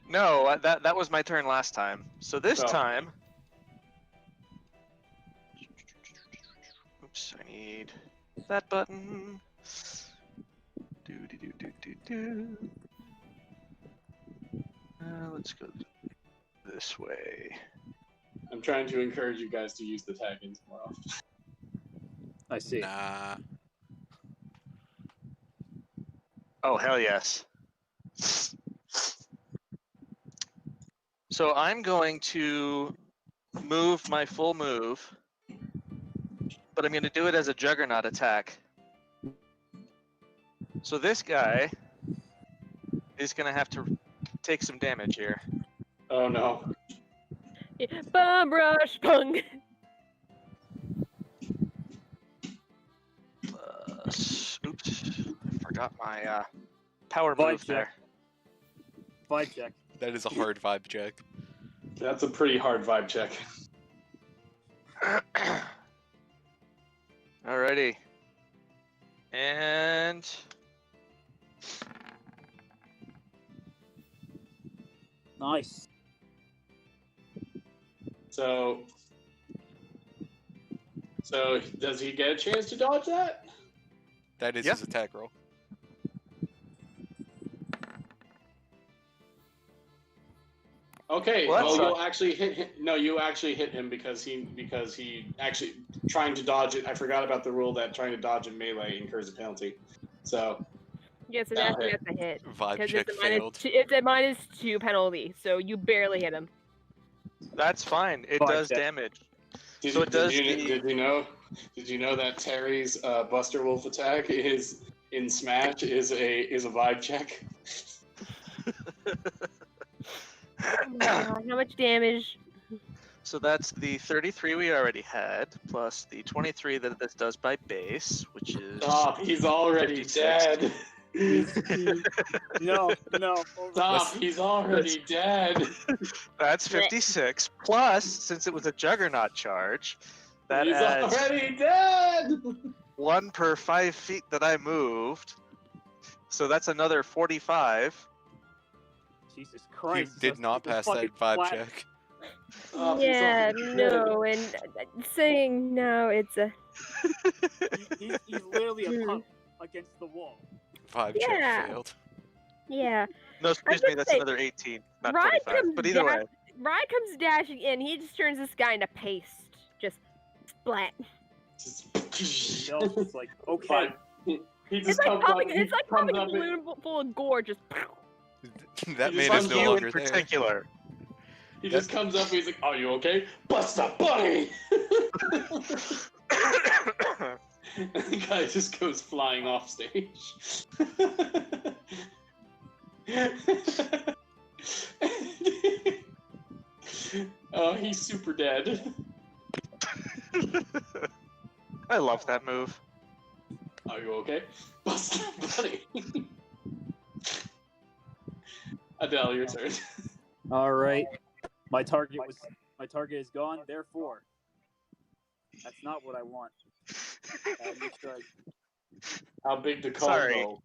No, that was my turn last time. So this Oh. time... Oops, I need that button. Do. Let's go this way. I'm trying to encourage you guys to use the tag-ins more often. I see. Nah. Oh, hell yes. So I'm going to move my full move, but I'm going to do it as a juggernaut attack. So this guy is going to have to take some damage here. Oh no. Bum rush pung. Oops, I forgot my power Vibe move there. Vibe check. That is a hard vibe check. That's a pretty hard vibe check. Alrighty. And... Nice. So does he get a chance to dodge that? That is Yeah. his attack roll. Okay, Well, well, that's you'll actually hit him. No, you actually hit him because he actually trying to dodge it. I forgot about the rule that trying to dodge in melee incurs a penalty. So Yes, it That'll actually hit. has to hit. Vibe Because check it's failed. it's a -2 penalty, so you barely hit him. That's fine. It Fine, does yeah. damage. Did, So it does did, you, the- did you know? Did you know that Terry's Buster Wolf attack is in Smash is a vibe check? Oh my God, how much damage? So that's the 33 we already had, plus the 23 that this does by base, which is... Stop! He's already 56. dead. No. Stop! He's already dead. That's 56, plus, since it was a Juggernaut charge, that He's adds already dead. 1 per 5 feet that I moved. So that's another 45. Jesus He Christ. did not pass that vibe check. Stop, he's Yeah, already no, and saying no, it's a He's literally a pump against the wall. Vibe Yeah. check failed. yeah. No, excuse gonna me, that's say, another 18, not Ryan 45. comes But either way, Ryan comes dashing in. He just turns this guy into paste. Just splat. Michelle's just like, okay. Fine. He It's just like comes popping. up. It's like he comes popping a up balloon full of gore. Just. That He man just is wants no you longer in there. particular. He just comes up and he's like, "Are you okay, Buster Bunny?" And the guy just goes flying off stage. Oh, he's super dead. I love that move. Are you okay, Buster Bunny? Adele, your turn. All right. My target is gone. Therefore, that's not what I want. Make sure How big the cone Sorry. though?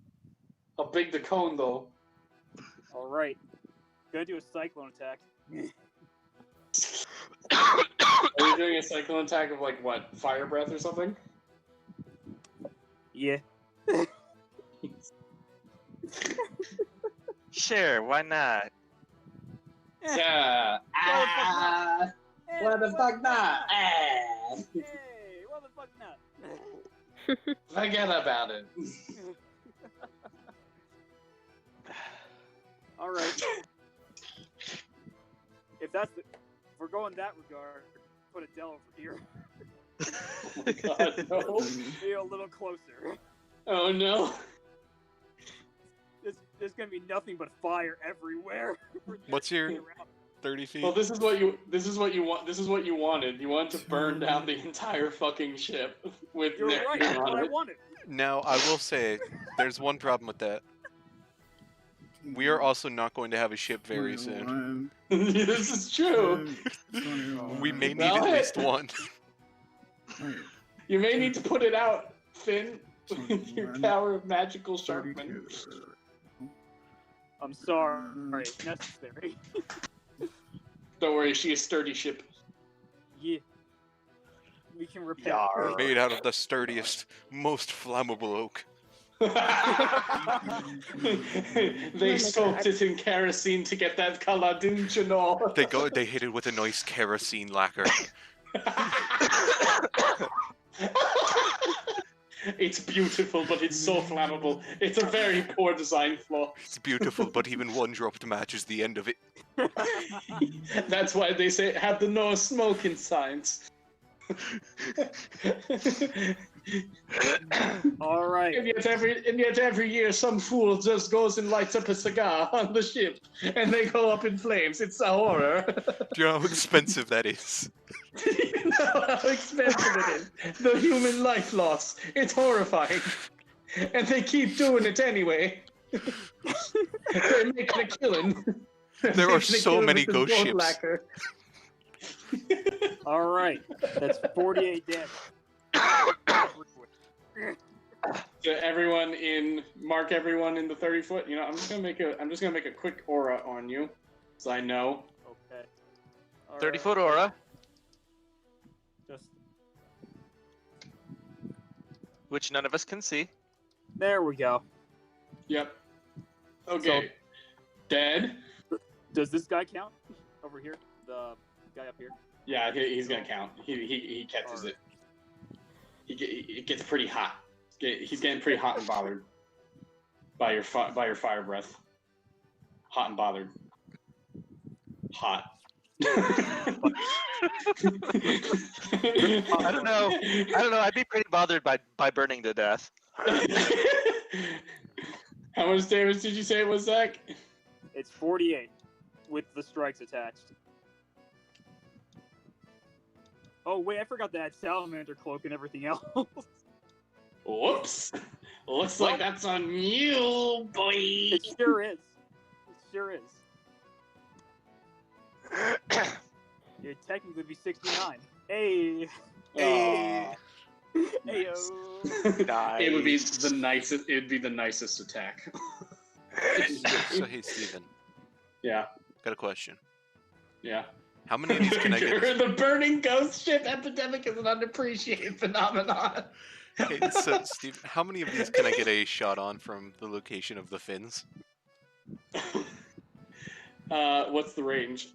How big the cone though? All right. Gonna do a cyclone attack. Are you doing a cyclone attack of like what? Fire breath or something? Yeah. Sure, why not? Yeah. Ah. What the fuck not? Ah. Hey, what the fuck not? Forget about it. All right. If we're going that regard, put Adele over here. Oh my God, no. Be a little closer. Oh no. There's gonna be nothing but fire everywhere. What's your 30 feet? Well, this is what you want. This is what you wanted. You wanted to burn down the entire fucking ship with You're Neckbeard right. That's on what I it. wanted. Now, I will say, there's one problem with that. We are also not going to have a ship very soon. 21, This is true. 21, We may need Well, at least one. You may need to put it out, Finn, with your 21, power of magical sharkman. 32. I'm sorry. It's necessary. Don't worry, she is sturdy ship. Yeah. We can repair. Yar. Made out of the sturdiest, most flammable oak. They my soaked it in kerosene to get that color, didn't you know? They hit it with a nice kerosene lacquer. It's beautiful, but it's so flammable. It's a very poor design flaw. It's beautiful, but even one drop matches the end of it. That's why they say have the no smoking signs. All right. And yet every year some fool just goes and lights up a cigar on the ship, and they go up in flames. It's a horror. Do you know how expensive that is? You know how expensive it is. The human life loss. It's horrifying. And they keep doing it anyway. They're making a killing. There are so many ghost ships. Lacquer. All right. That's 48 damage. To everyone mark everyone in the 30 foot. You know, I'm just gonna make a quick aura on you, so I know. Okay. All 30-foot aura, Just which none of us can see. there we go. Yep. Okay. Dead. Does this guy count over here? The guy up here. Yeah, he's gonna count. He catches it. It gets pretty hot. He's getting pretty hot and bothered by your fire breath. Hot and bothered. Hot. I don't know. I'd be pretty bothered by burning to death. How much damage did you say it was, Zach? It's 48 with the strikes attached. Oh wait, I forgot to add salamander cloak and everything else. Whoops. Looks like that's on you, boy. It sure is. It sure is. It'd technically be 69. Hey. Hey. Heyo. Nice. It would be the nicest. It'd be the nicest attack. So hey, Steven, Yeah. got a question. Yeah. How many of these can I get? The burning ghost ship epidemic is an unappreciated phenomenon. Hey, so Steven, how many of these can I get a shot on from the location of the fins? What's the range?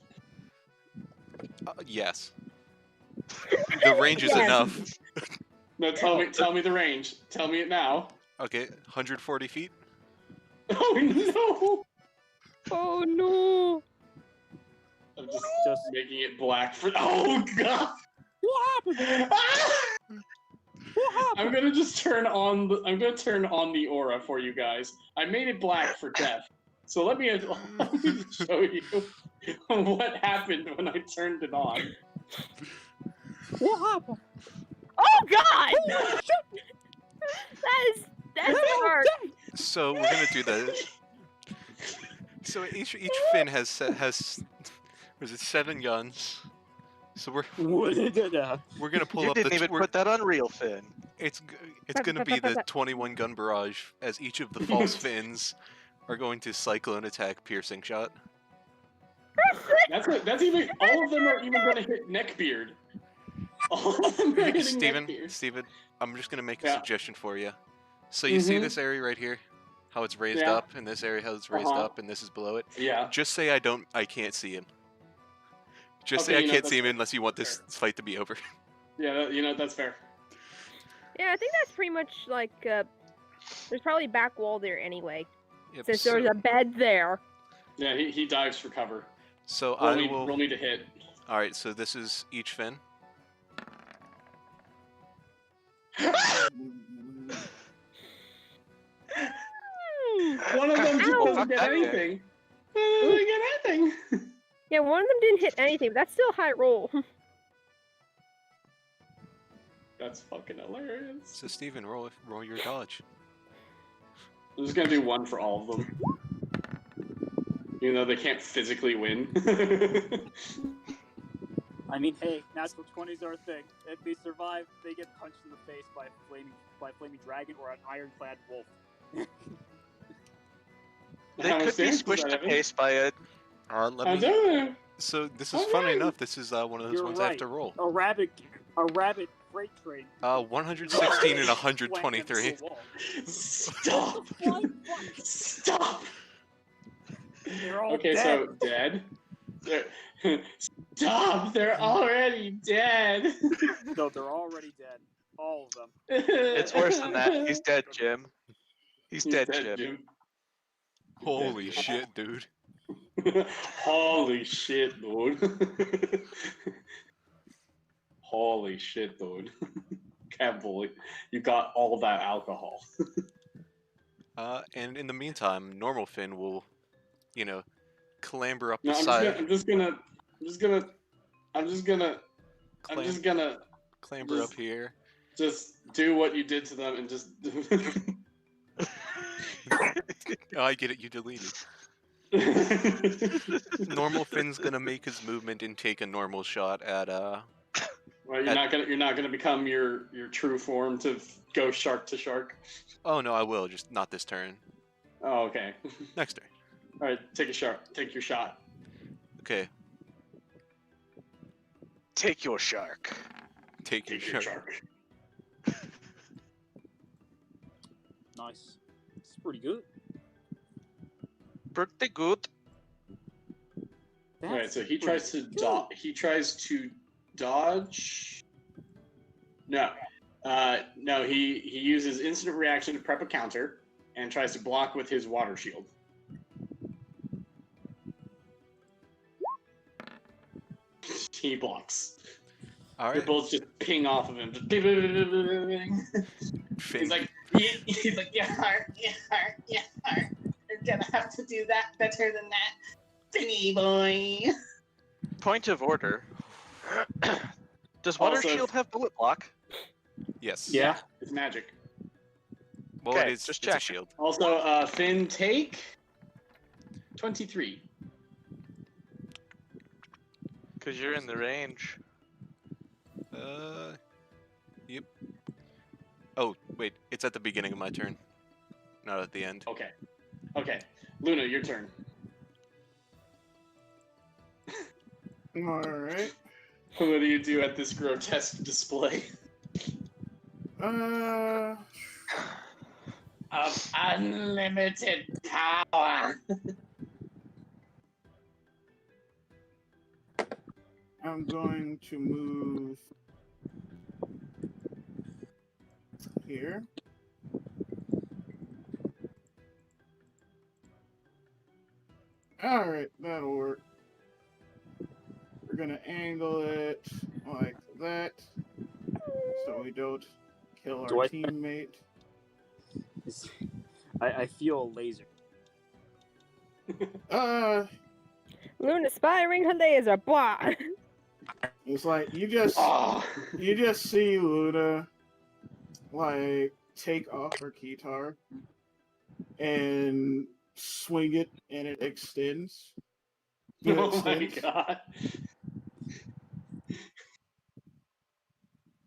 Yes. The range is Yes. enough. No, tell me the range. Tell me it now. Okay, 140 feet. Oh no! Oh no! I'm just making it black for. Oh god! What happened? Ah! What happened? I'm gonna just turn on the aura for you guys. I made it black for death. So let me show you what happened when I turned it on. What happened? Oh god! That's hard. So we're gonna do the. So each fin has was it 7 guns? So we're gonna pull You up didn't the. even put that on real fin. It's gonna be the 21 gun barrage as each of the false fins are going to cyclone attack piercing shot. That's even. All of them are even gonna hit Neckbeard. All of them are hitting Neckbeard. Steven, I'm just gonna make a Yeah. suggestion for you. So you see Mhm. this area right here, how it's raised Yeah. up, and this area how it's raised Uh-huh. up, and this is below it. Yeah. Just say I can't see him. Just Okay, say I you know, can't that's see him fair. unless you want this fight to be over. Yeah. That's fair. Yeah, I think that's pretty much like there's probably a back wall there anyway, Yep, since there's a bed there. Yeah. He dives for cover. so Roll I me, will. roll me to hit. All right, so this is each fin. One of them Ow. doesn't get Fuck that anything. Doesn't get anything. Yeah, one of them didn't hit anything, but that's still a high roll. That's fucking hilarious. So Steven, roll your dodge. I'm just gonna do one for all of them. Even though they can't physically win. I mean, hey, natural 20s are a thing. If they survive, they get punched in the face by a flaming dragon or an ironclad wolf. They How much could be damage does squished that to have? pace by it. Let I'm me. doing it. So this is Oh, funny no. enough. This is one of those You're ones I have right. to roll. A rabbit freight train. 116 and Slammed 123. into the wall. Stop! What? Stop! They're all Okay, dead. so dead. Stop! They're already dead. No, they're already dead. All of them. It's worse than that. He's dead, Jim. He's dead, Jim. Jim. Holy shit, dude. Holy shit, dude. Holy shit, dude. Can't believe you got all that alcohol. And in the meantime, normal fin will, clamber up No, the I'm side. just gonna Clamber just- up here. just do what you did to them and just Oh, I get it. You deleted. Normal Finn's gonna make his movement and take a normal shot at Well, you're not gonna become your true form to go shark to shark. Oh no, I will. Just not this turn. Oh, okay. Next turn. All right, take your shot. Okay. Take your shark. Take your shot. Nice. It's pretty good. Pretty good. All right, That's so he pretty tries to good. He tries to dodge. No, no. He uses instant reaction to prep a counter and tries to block with his water shield. He blocks. All Your right. bullets just ping off of him. Just bing, bing, bing, bing, bing, bing. Finn, He's like, yeah, heart. You're gonna have to do that better than that, Finny boy. Point of order. Does Water Also- Shield have bullet block? yes. Yeah. It's magic. Well, Okay, it is. just It's a check. shield. Also, Finn, take 23. Because you're in the range. Yep. Oh, wait. It's at the beginning of my turn, not at the end. Okay. Luna, your turn. Alright. What do you do at this grotesque display? Uh, Of unlimited power. I'm going to move here. Alright, that'll work. We're gonna angle it like that so we don't kill Do our I- teammate. I feel a laser. Luna firing her laser. Blah. It's like you Oh. just see Luna like take off her guitar and swing it and it extends. It Oh my extends. god.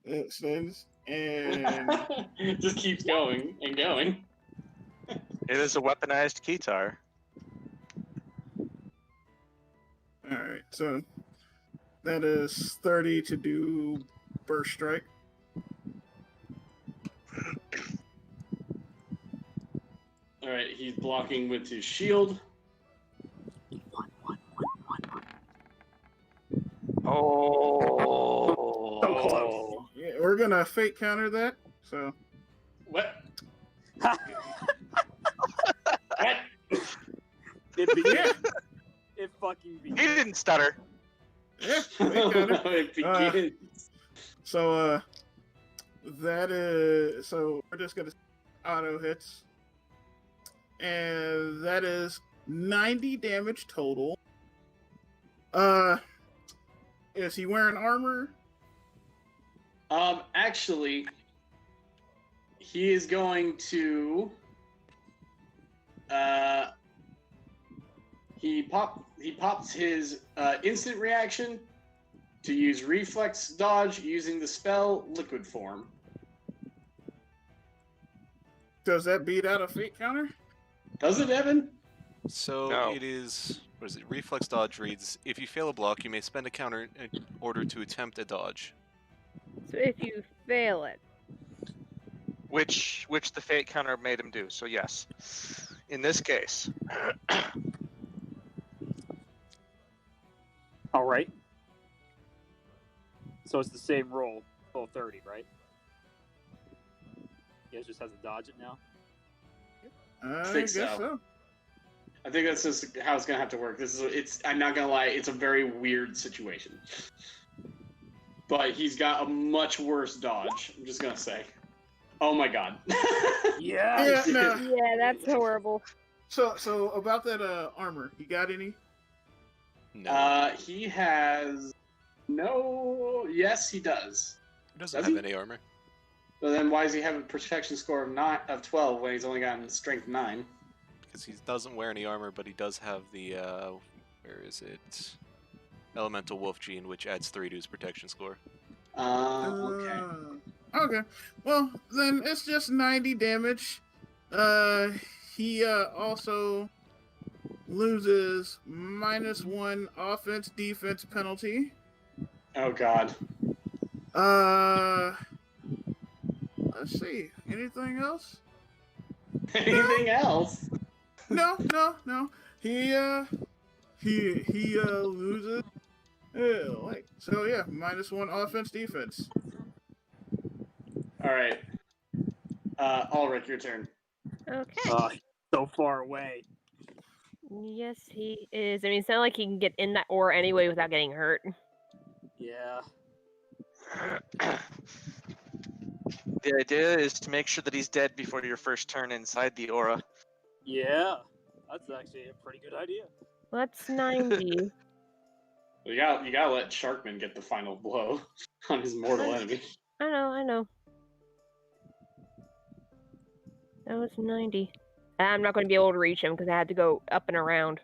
It extends and Just keeps going and going. It is a weaponized keytar. alright, so that is 30 to do burst strike. Alright, he's blocking with his shield. Oh. Yeah, we're gonna fate counter that. So What? It begins. It fucking He begins. didn't stutter. yeah, fate counter. It begins. So that is we're just gonna auto hits, and that is 90 damage total. Is he wearing armor? Actually, he is going to. He pops his instant reaction to use reflex dodge using the spell Liquid Form. Does that beat out a fate counter? Does it, Evan? So No. it is. What is it? Reflex dodge reads: if you fail a block, you may spend a counter in order to attempt a dodge. So if you fail it, Which the fate counter made him do. So yes. In this case. All right. So it's the same roll, full 30, right? He just has to dodge it now. I think guess so. so. I think that's just how it's gonna have to work. I'm not gonna lie, it's a very weird situation. But he's got a much worse dodge. I'm just gonna say. Oh my god. Yeah. Yeah, no. yeah, that's horrible. So about that armor, you got any? No, He has no. Yes, he does. he doesn't does have he? any armor. So then, why does he have a protection score of 12 when he's only gotten strength 9? Because he doesn't wear any armor, but he does have the where is it? Elemental Wolf gene, which adds 3 to his protection score. Okay. Okay. Well, then it's just 90 damage. He also loses -1 offense defense penalty. Oh god. Let's see. Anything else? Anything else? No. He loses. So yeah, -1 offense defense. All right. Ulrich, your turn. Okay. So far away. Yes, he is. I mean, it's not like he can get in that ore anyway without getting hurt. Yeah. The idea is to make sure that he's dead before your first turn inside the aura. Yeah. That's actually a pretty good idea. That's 90. You gotta let Sharkman get the final blow on his mortal enemy. I know. That was 90. I'm not going to be able to reach him because I had to go up and around.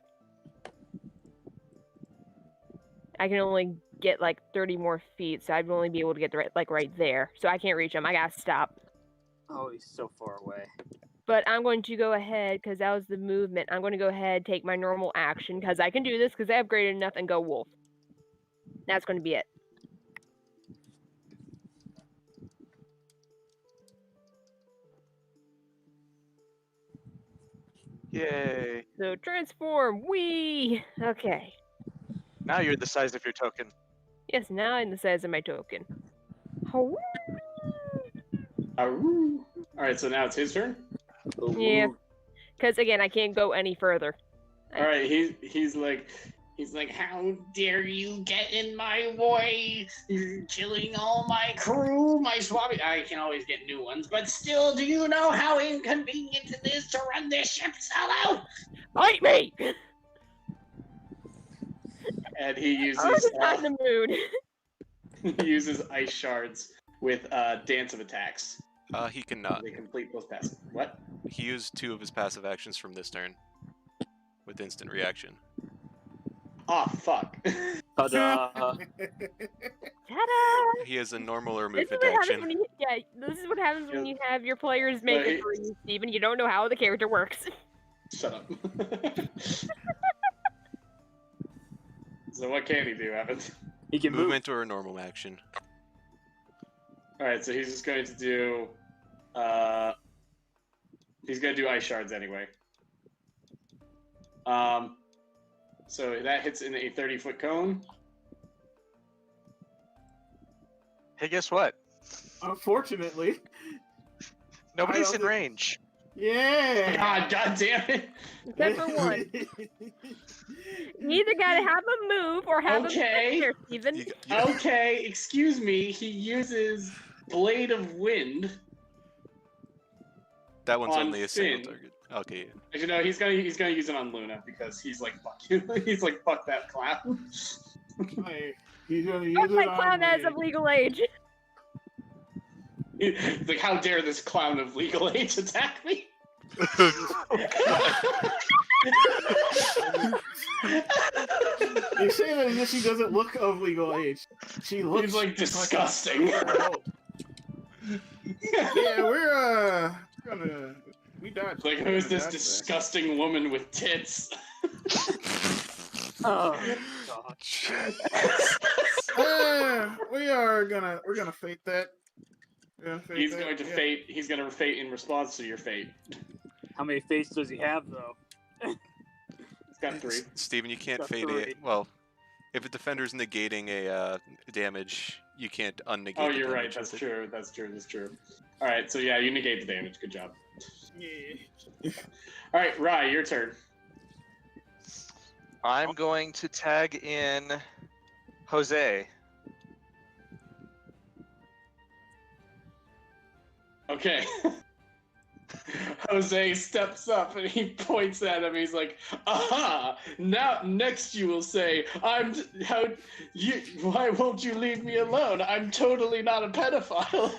I can only get like 30 more feet, so I'd only be able to get right there. So I can't reach him. I gotta stop. Oh, he's so far away. But I'm going to go ahead, because that was the movement. I'm going to go ahead, take my normal action, because I can do this, because I upgraded enough, and go wolf. That's going to be it. Yay! So transform, wee! Okay. Now you're the size of your token. Yes, now I'm the size of my token. Oh. Alright, so now it's his turn? Yeah. Because, again, I can't go any further. Alright, he's like, how dare you get in my way? You're killing all my crew, my swabby. I can always get new ones, but still, do you know how inconvenient it is to run this ship solo? Fight me! And he uses I was not in the mood. he uses ice shards with dance of attacks. He cannot. They complete those passive. What? He used 2 of his passive actions from this turn with instant reaction. Oh fuck. Ta-da! Ta-da! He has a normal or This is movement what happens action. when you, this is what happens when you have your players make it for you, Steven. You don't know how the character works. Shut up. So what can he do, Evan? He can move. Movement or a normal action. Alright, so he's just going to do he's gonna do ice shards anyway. So that hits in a 30-foot cone. Hey, guess what? Unfortunately. Nobody's I in don't range. Yeah. God damn it! Except for one. You either gotta have a move or have Okay. a there, Steven. Okay, excuse me. He uses Blade of Wind. That one's On only a single Finn. target. Okay. Actually, no, he's gonna use it on Luna because he's like fuck you. He's like fuck that clown. Hey, he's gonna use Fuck it my on clown as me. of legal age. He's like, how dare this clown of legal age attack me? They say that as if she doesn't look of legal age. She looks. He's like disgusting. Yeah, we're gonna. We dodged. Like, who's this disgusting woman with tits? Oh, God. We're gonna fate that. He's going to fate. He's going to fate in response to your fate. How many fates does he have, though? He's got 3. Steven, you can't Got fade 3. it. Well, if a defender's negating a damage, you can't unnegate Oh, the you're right. damage That's with it. true. That's true. That's true. All right. So yeah, you negate the damage. Good job. Yeah. All right, Rai, your turn. I'm going to tag in Jose. Okay. Jose steps up and he points at him. He's like, "Aha! Now, next you will say, why won't you leave me alone? I'm totally not a pedophile."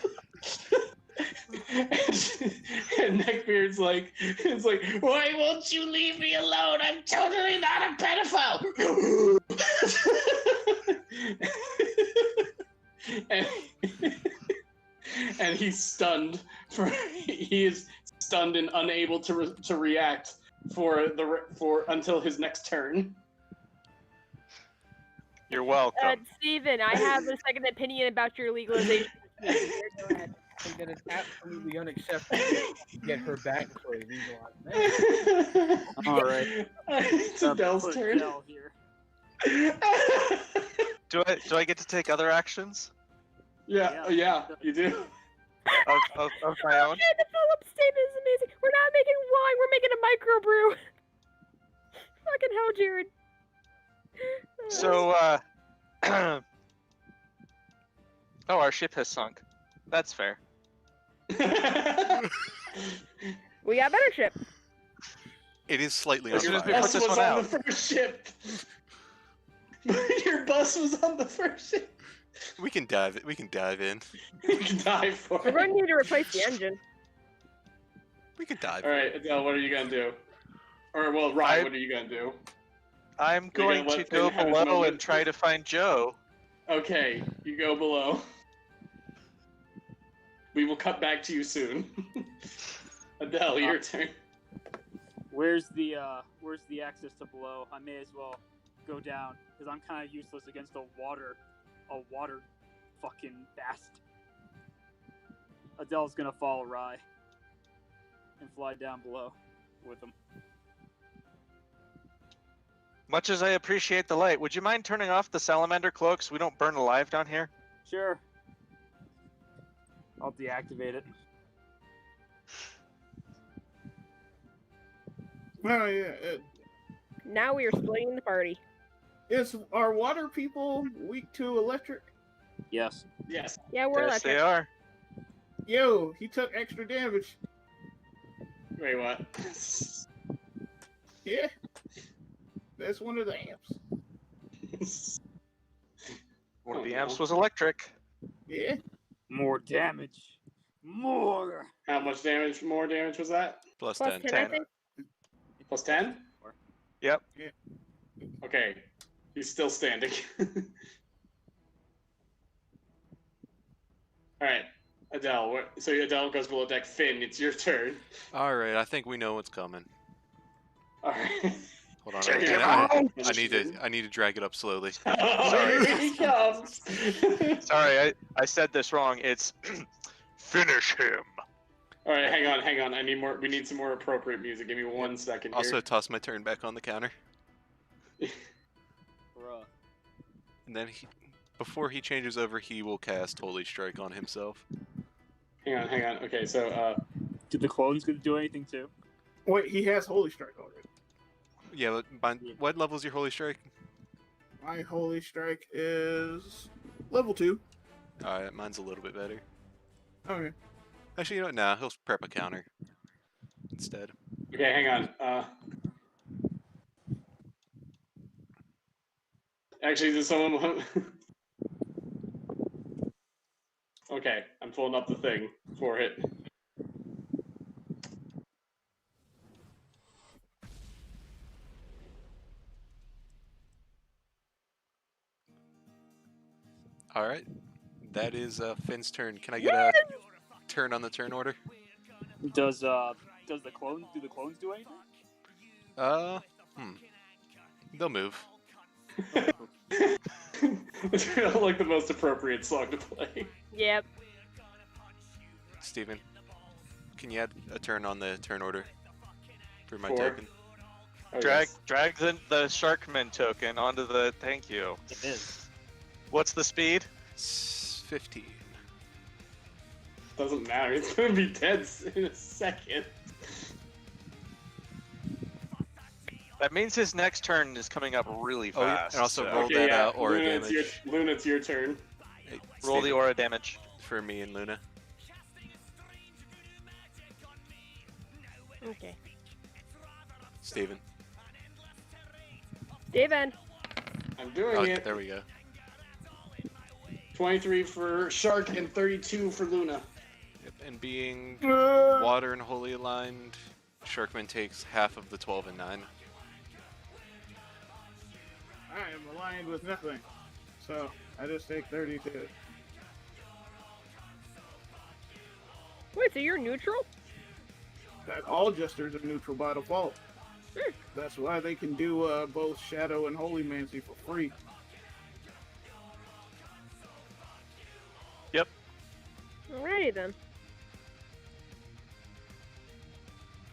and Neckbeard's like, it's like, "Why won't you leave me alone? I'm totally not a pedophile." and he's stunned. He is stunned and unable to react for until his next turn. You're welcome. Steven, I have a second opinion about your legalization. Go ahead. And that is absolutely unacceptable to get her back for a legal act. All right. It's Adele's Put turn. Adele here. Do I get to take other actions Yeah, you do. of my own? Okay, the follow-up statement is amazing. We're not making wine, we're making a microbrew. Fucking hell, Jared. So Oh, our ship has sunk. That's fair. We got better ship. It is slightly As on soon as we fire. put Bus this was one on out. the first ship. Your bus was on the first ship. We can dive in. You can die for We're going it. to need to replace the engine. We can dive. All right, Adele, what are you gonna do? Or well, Ryan, what are you gonna do? I'm You're gonna going to let go Finn have his below moment? and try to find Joe. Okay, you go below. We will cut back to you soon. Adele, your turn. Where's the access to below? I may as well go down because I'm kind of useless against a water fucking bast. Adele's gonna fall awry and fly down below with him. Much as I appreciate the light, would you mind turning off the salamander cloak so we don't burn alive down here? Sure. I'll deactivate it. Oh yeah. Now we are splitting the party. Are water people weak to electric? Yes. Yes. Yeah, we're Yes, they electric. are. Yo, he took extra damage. Wait, what? Yeah. That's one of the amps. One of the Oh, amps no. was electric. Yeah. More damage. More. How much damage? More damage was that? Plus Plus 10. 10, I think. Plus 10? Yep. Okay. He's still standing. Alright. Adele, so Adele goes below deck. Finn, it's your turn. All right, I think we know what's coming. Alright. Hold on. Check I, him I, out. I need to drag it up slowly. Oh, here he comes. Sorry, I said this wrong. It's finish him. Alright, hang on. We need some more appropriate music. Give me 1 second here. Also, toss my turn back on the counter, Bruh. and then before he changes over, he will cast Holy Strike on himself. Hang on. Okay, so, Did the clones gonna do anything too? Wait, he has Holy Strike already. Yeah, what level is your Holy Strike? My Holy Strike is level 2. Alright, mine's a little bit better. Okay. Actually, you know what? Nah, he'll prep a counter instead. okay, hang on. Actually, does someone want... Okay, I'm pulling up the thing for it. Alright, that is Finn's turn. Can I get a turn on the turn order? Does the clones do anything? They'll move. It's kind of like the most appropriate song to play. Yep. Steven, can you add a turn on the turn order for my 4. token? Oh, Drag yes. the Sharkman token onto the. Thank you. It is. What's the speed? 15. Doesn't matter. It's gonna be dead in a second. That means his next turn is coming up really Oh, yeah, fast. and also so roll Okay, that yeah. aura Luna, damage. Luna, it's your turn. Hey, roll the Steven, aura damage. for me and Luna. Okay. Steven. Steven. I'm doing Oh, it. there we go. 23 for Shark and 32 for Luna. Yep, and being water and holy aligned, Sharkman takes half of the 12 and 9. I am aligned with nothing. So, I just take 32. Wait, so you're neutral? That all jesters are neutral by default. That's why they can do both Shadow and Holy Mancy for free. Yep. Alrighty then.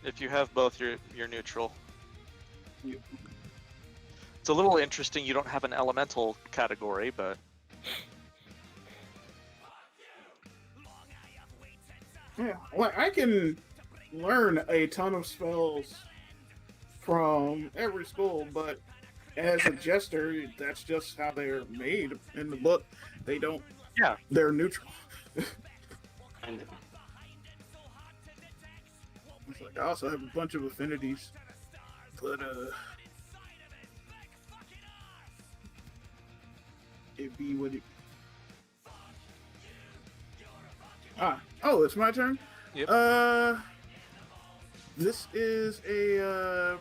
If you have both, you're neutral. Yep. It's a little interesting you don't have an elemental category, but Yeah, well, I can learn a ton of spells from every school, but as a jester, that's just how they're made in the book. They don't Yeah. They're neutral. And It's like, I also have a bunch of affinities, but it be what it. Oh, it's my turn. Yep. This is a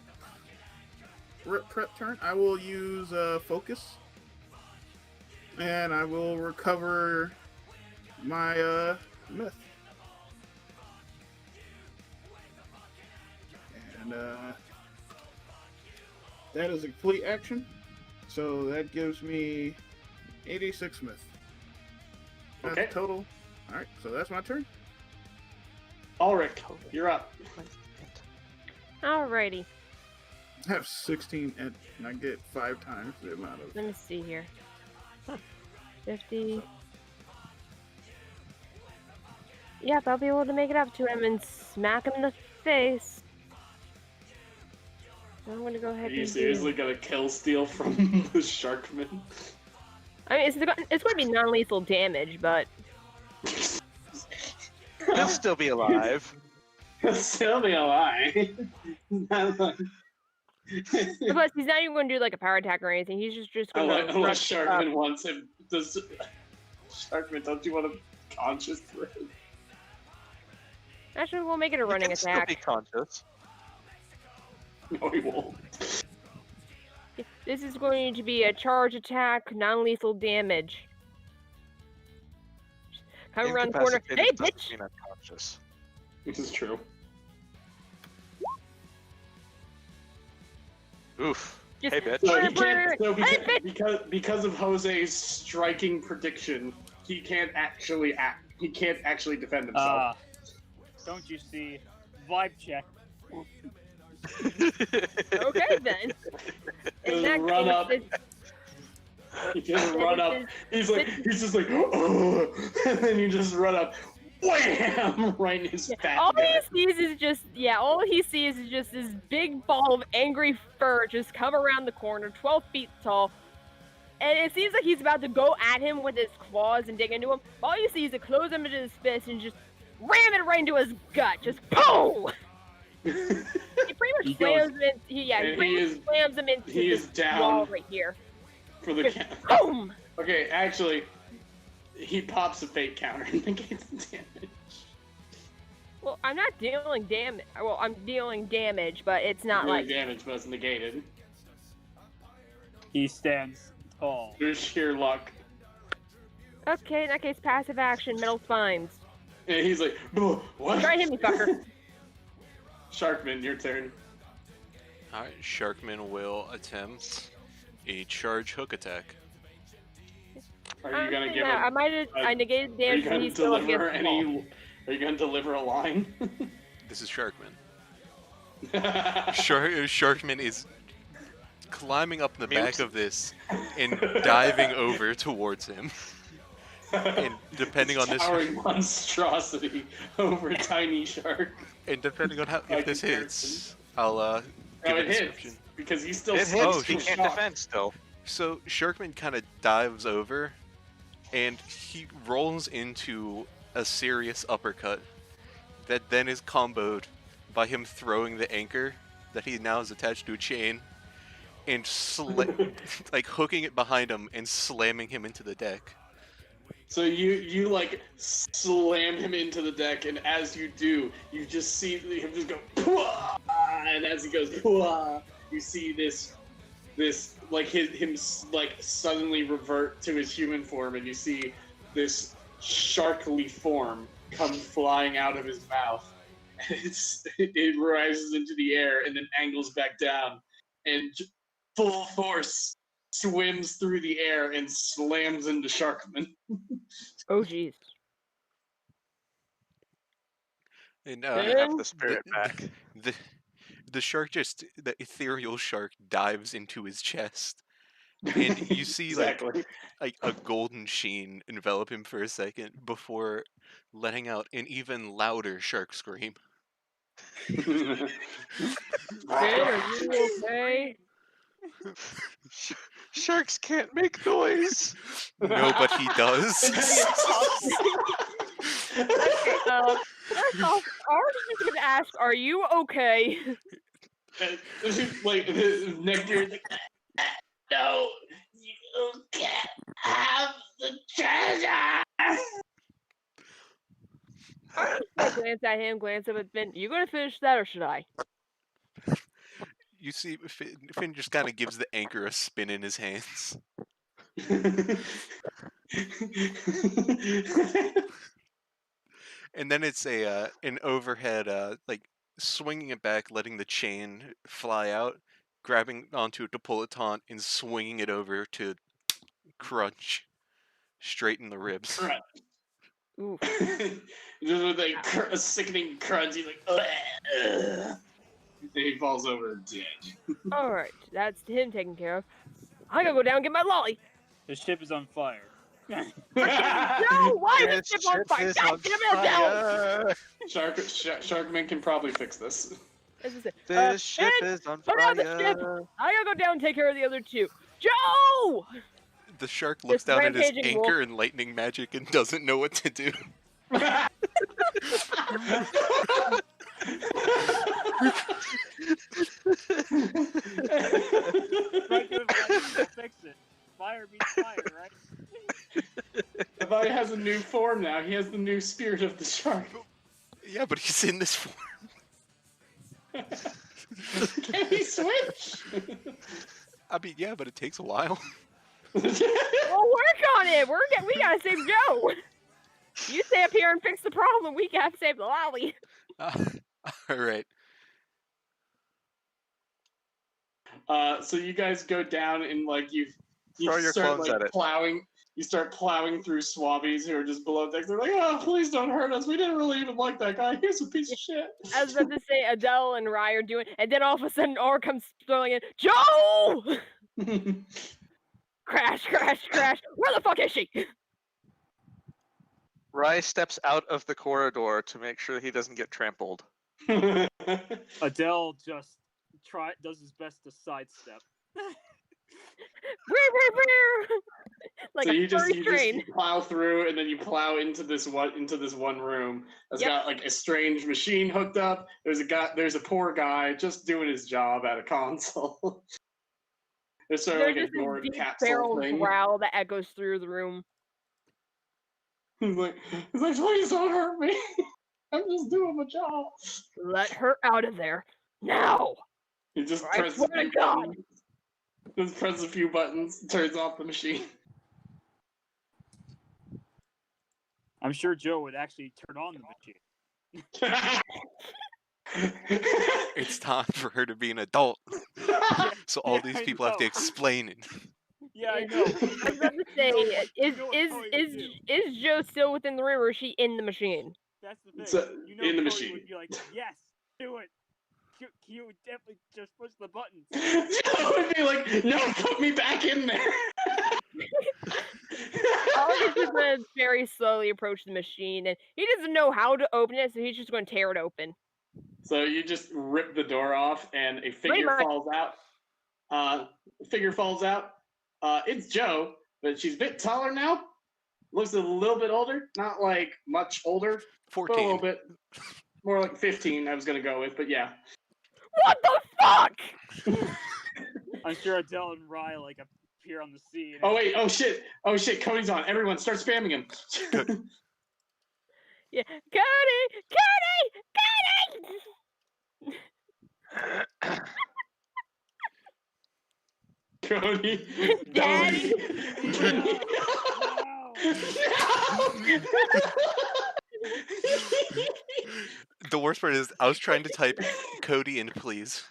prep turn. I will use focus, and I will recover my myth. And that is a complete action, so that gives me 86 myth. That's Okay. total. All right, so that's my turn. Ulrich, you're up. Alrighty. I have 16, and I get 5 times the amount of. Let me see here. 50. Yep, I'll be able to make it up to him and smack him in the face. So I'm gonna go ahead Are you and seriously gonna kill steal from the Sharkman? I mean, it's going to be non-lethal damage, but He'll still be alive. He'll still be alive. plus he's not even going to do like a power attack or anything. He's just going to. Unless Sharkman wants him. Does Sharkman? Don't you want him conscious? Actually, we'll make it a running He can still be attack. conscious. No, he won't. This is going to be a charge attack, non-lethal damage. Come around the corner. Hey, Incapacitated doesn't bitch! mean unconscious. This is true. Oof. Just Hey, bitch. So he can't. So Hey, bitch! because of Jose's striking prediction, he can't actually act. He can't actually defend himself. Don't you see? Vibe check. Okay then. In Just that run case, up. You just run up. He's just like, oh, and then you just run up, wham, right in his fat all neck. he sees is just this big ball of angry fur just come around the corner, 12 feet tall, and it seems like he's about to go at him with his claws and dig into him. All you see is it close him into his fist and just ram it right into his gut, just boom. He pretty much slams him in. Slams him into he this is down wall right here. for the Just count. boom. Okay, actually, he pops a fate counter and negates the damage. Well, I'm not dealing damage. Well, I'm dealing damage, but it's not Really like. damage, but it's negated. He stands tall. There's sheer luck. Okay, in that case, passive action, metal spines. And he's like, what? Try and hit me, fucker. Sharkman, your turn. Alright, Sharkman will attempt a charge hook attack. Are you gonna give I him? might have. I negated Are you damage, and gonna he's still deliver against the wall. any? Are you gonna deliver a line? This is Sharkman. Sharkman is climbing up the back of this and diving over towards him. And depending on this, towering monstrosity over a tiny shark. and depending on how By if this hits, I'll give No, a it hits description. because he's still. It stuck hits. Oh, He in can't shock. defend still. So Sharkman kind of dives over, and he rolls into a serious uppercut that then is comboed by him throwing the anchor that he now is attached to a chain and like hooking it behind him and slamming him into the deck. So you like slam him into the deck, and as you do, you just see him just go, "Pwah!" And as he goes, "Pwah!" you see this like him like suddenly revert to his human form, and you see this sharkly form come flying out of his mouth. It rises into the air and then angles back down, and full force swims through the air and slams into Sharkman. Oh jeez. And I have the spirit back. The shark the ethereal shark dives into his chest, and you see Exactly. like a golden sheen envelop him for a second before letting out an even louder shark scream. Ben, are you okay? Sharks can't make noise. No, but he does. First off, Art's just gonna ask, "Are you okay?" Like Neckbeard's like, no, you can't have the treasure. I glance at him, glance up at Finn. You gonna finish that, or should I? You see, Finn just kind of gives the anchor a spin in his hands. And then it's an overhead, like swinging it back, letting the chain fly out, grabbing onto it to pull it taut, and swinging it over to crunch straight in the ribs. Crunch. Ooh. Just with like a sickening crunch, he's like, ugh. And he falls over dead. All right, that's him taken care of. I gotta go down and get my lolly. The ship is on fire. No, why is the ship on fire? God damn it, Adele! Sharkman can probably fix this. This ship is on put fire. out the ship. I gotta go down and take care of the other two. Joe! The shark looks This down at his rampaging wolf. anchor and lightning magic and doesn't know what to do. Fix it. Fire means fire, right? The body has a new form now. He has the new spirit of the shark. Yeah, but he's in this form. Can he switch? I mean, yeah, but it takes a while. We'll work on it. We gotta save Joe. You stay up here and fix the problem. We gotta save the lolly. Uh, All right. So you guys go down and like you Throw your start clones like at it. plowing. You start plowing through swabbies who are just below deck. They're like, "Oh, please don't hurt us. We didn't really even like that guy. He's a piece of shit." I was about to say Adele and Rye are doing, and then all of a sudden R comes throwing in. Joe! Crash, crash, crash. Where the fuck is she? Rye steps out of the corridor to make sure he doesn't get trampled. Adele just does his best to sidestep. Like so a you just furry train. plow through, and then you plow into this one room that's Yep. got like a strange machine hooked up. There's a poor guy just doing his job at a console. There's sort of There's like a just a gourd deep capsule barrel thing. growl that echoes through the room. He's like, please don't hurt me. I'm just doing my job. Let her out of there now. He just I presses swear a few to God. buttons. Just presses a few buttons, turns off the machine. I'm sure Joe would actually turn on the machine. It's time for her to be an adult. So all these I people have to know. explain it. Yeah, I know. I was about to say, You know what is Chloe would do. is Joe still within the room, or is she in the machine? That's the thing. So, You know in the Chloe machine. would be like, yes, do it. You would definitely just push the buttons. Joe would be like, no, put me back in there. August is going to very slowly approach the machine, and he doesn't know how to open it, so he's just going to tear it open. So you just rip the door off, and a figure much. falls out. It's Joe, but she's a bit taller now. Looks a little bit older. Not like much older, but a little 14. bit. More like 15, I was going to go with, but yeah. What the fuck? I'm sure Adele and Rye like appear on the scene. Oh, wait. Oh, shit. Cody's on. Everyone, start spamming him. Yeah, Cody! Cody. Daddy! The worst part is I was trying to type Cody in please.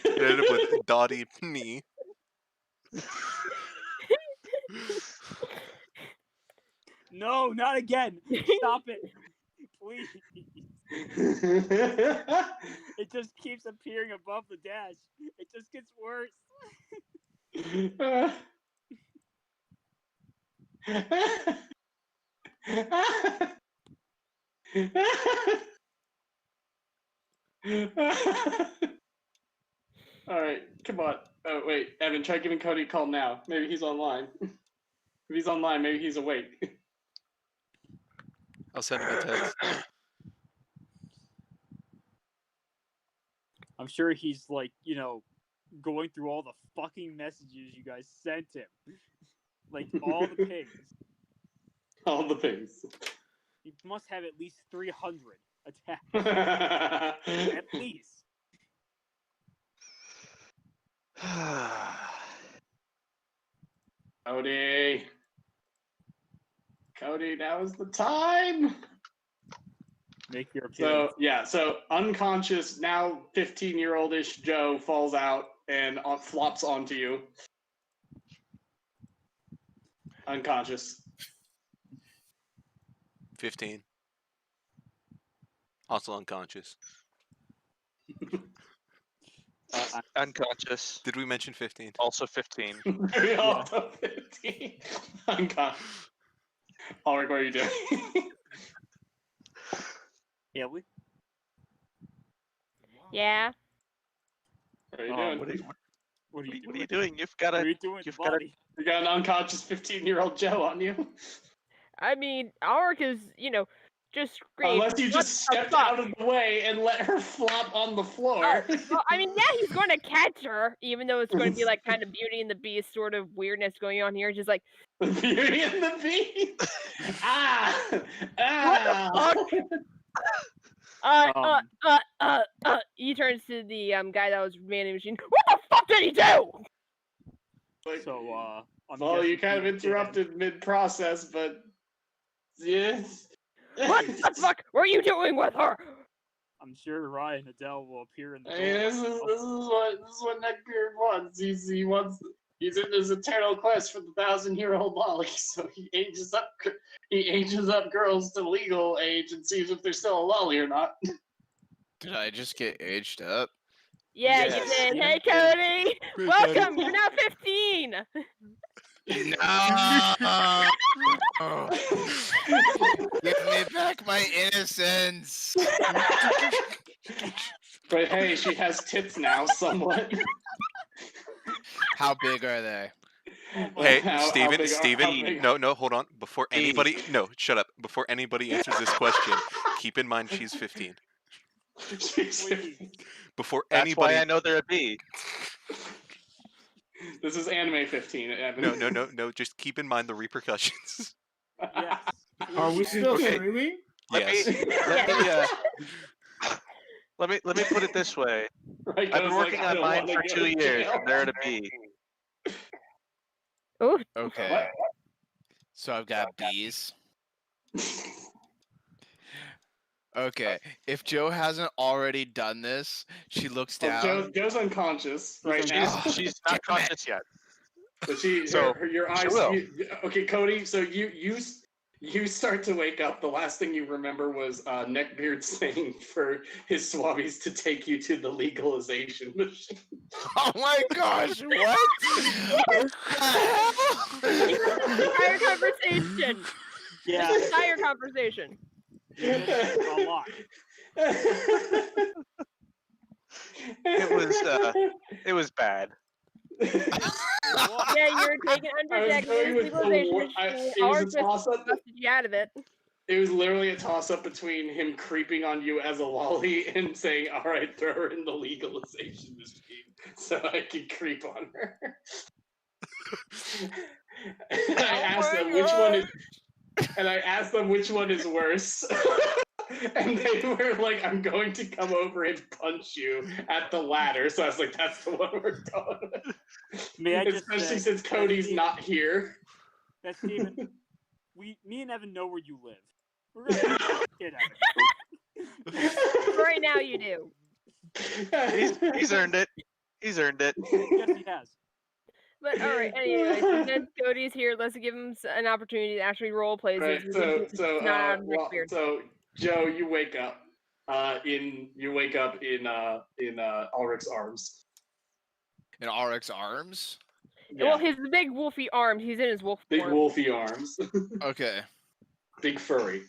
It ended up with Dottie Knee. No, not again. Stop it. Please. It just keeps appearing above the dash. It just gets worse. All right, come on. Oh, wait, Evan, try giving Cody a call now. Maybe he's online. If he's online, maybe he's awake. I'll send him a text. I'm sure he's like, going through all the fucking messages you guys sent him. Like all the pings. All the things. He must have at least 300 attacks. At least. Cody. Cody, now is the time. Make your appearance. So unconscious, now 15-year-old-ish Joe falls out and flops onto you. Unconscious. 15. Also unconscious. Unconscious. Did we mention 15? Also 15. Also 15. Unconscious. Ulrich, what are you doing? Haley? Yeah. What are you doing? What What are you doing? You've got What are to. you doing, You've got to. buddy? You got an unconscious 15-year-old Joe on you. I mean, Auric is, just screamed. Unless you "What just the stepped fuck?" out of the way and let her flop on the floor. Well, I mean, yeah, he's going to catch her, even though it's going to be like kind of Beauty and the Beast sort of weirdness going on here. Just like, Beauty and the Beast. he turns to the guy that was manning the machine. What the fuck did he do? So, Well, you kind of interrupted mid-process, but yes. What the fuck were you doing with her? I'm sure Ryan Adele will appear in the Hey, this is what Neckbeard wants. He's in his eternal quest for the 1,000-year-old Molly. So he ages up girls to legal age and sees if they're still a lolly or not. Did I just get aged up? Yeah, Yes. you did. Yeah. Hey, Cody. Hey, Welcome. You're now 15. No! Give me back my innocence! But hey, she has tits now, somewhat. How big are they? Hey, How big Steven, no, hold on. Before anybody, no, shut up. Before anybody answers this question, keep in mind she's 15. Before That's anybody, why I know they're a B. This is anime 15. Evan. no, just keep in mind the repercussions. Yes. Are we still Okay. streaming? Yes. Let me put it this way. Right, I've been goes working like, I on don't mine wanna for go 2 to years, jail. and they're at a B. Oh, Okay. So I've got B's. Okay. If Joe hasn't already done this, she looks Well, down. Joe's unconscious right now. She's not conscious yet. But So, your she eyes. will. Okay, Cody. So you start to wake up. The last thing you remember was Neckbeard saying for his swabbies to take you to the legalization machine. Oh my gosh, what? What the hell? entire conversation. Yeah. This entire conversation. A lot. It was bad. Yeah, you're taking I was undertaking going with the legalization war- machine. it was Auric a just toss-up. busted you out of it. It was literally a toss-up between him creeping on you as a lolly and saying, "All right, throw her in the legalization machine so I can creep on her." And I asked them which one is, and I asked them which one is worse. And they were like, "I'm going to come over and punch you at the ladder." So I was like, "That's the one we're going with." May I just Especially say since Cody's that not here. That Steven, me and Evan know where you live. We're gonna get Right now, you do. He's earned it. He's earned it. Yes, he has. But all right, anyway, since Cody's here, let's give him an opportunity to actually role play. Right. Since So he's not out of Neckbeard. so Joe, you wake up. In Ulrich's arms. In RX arms? Well, his big wolfy arms. He's in his wolf Big form. wolfy arms. Okay. Big furry.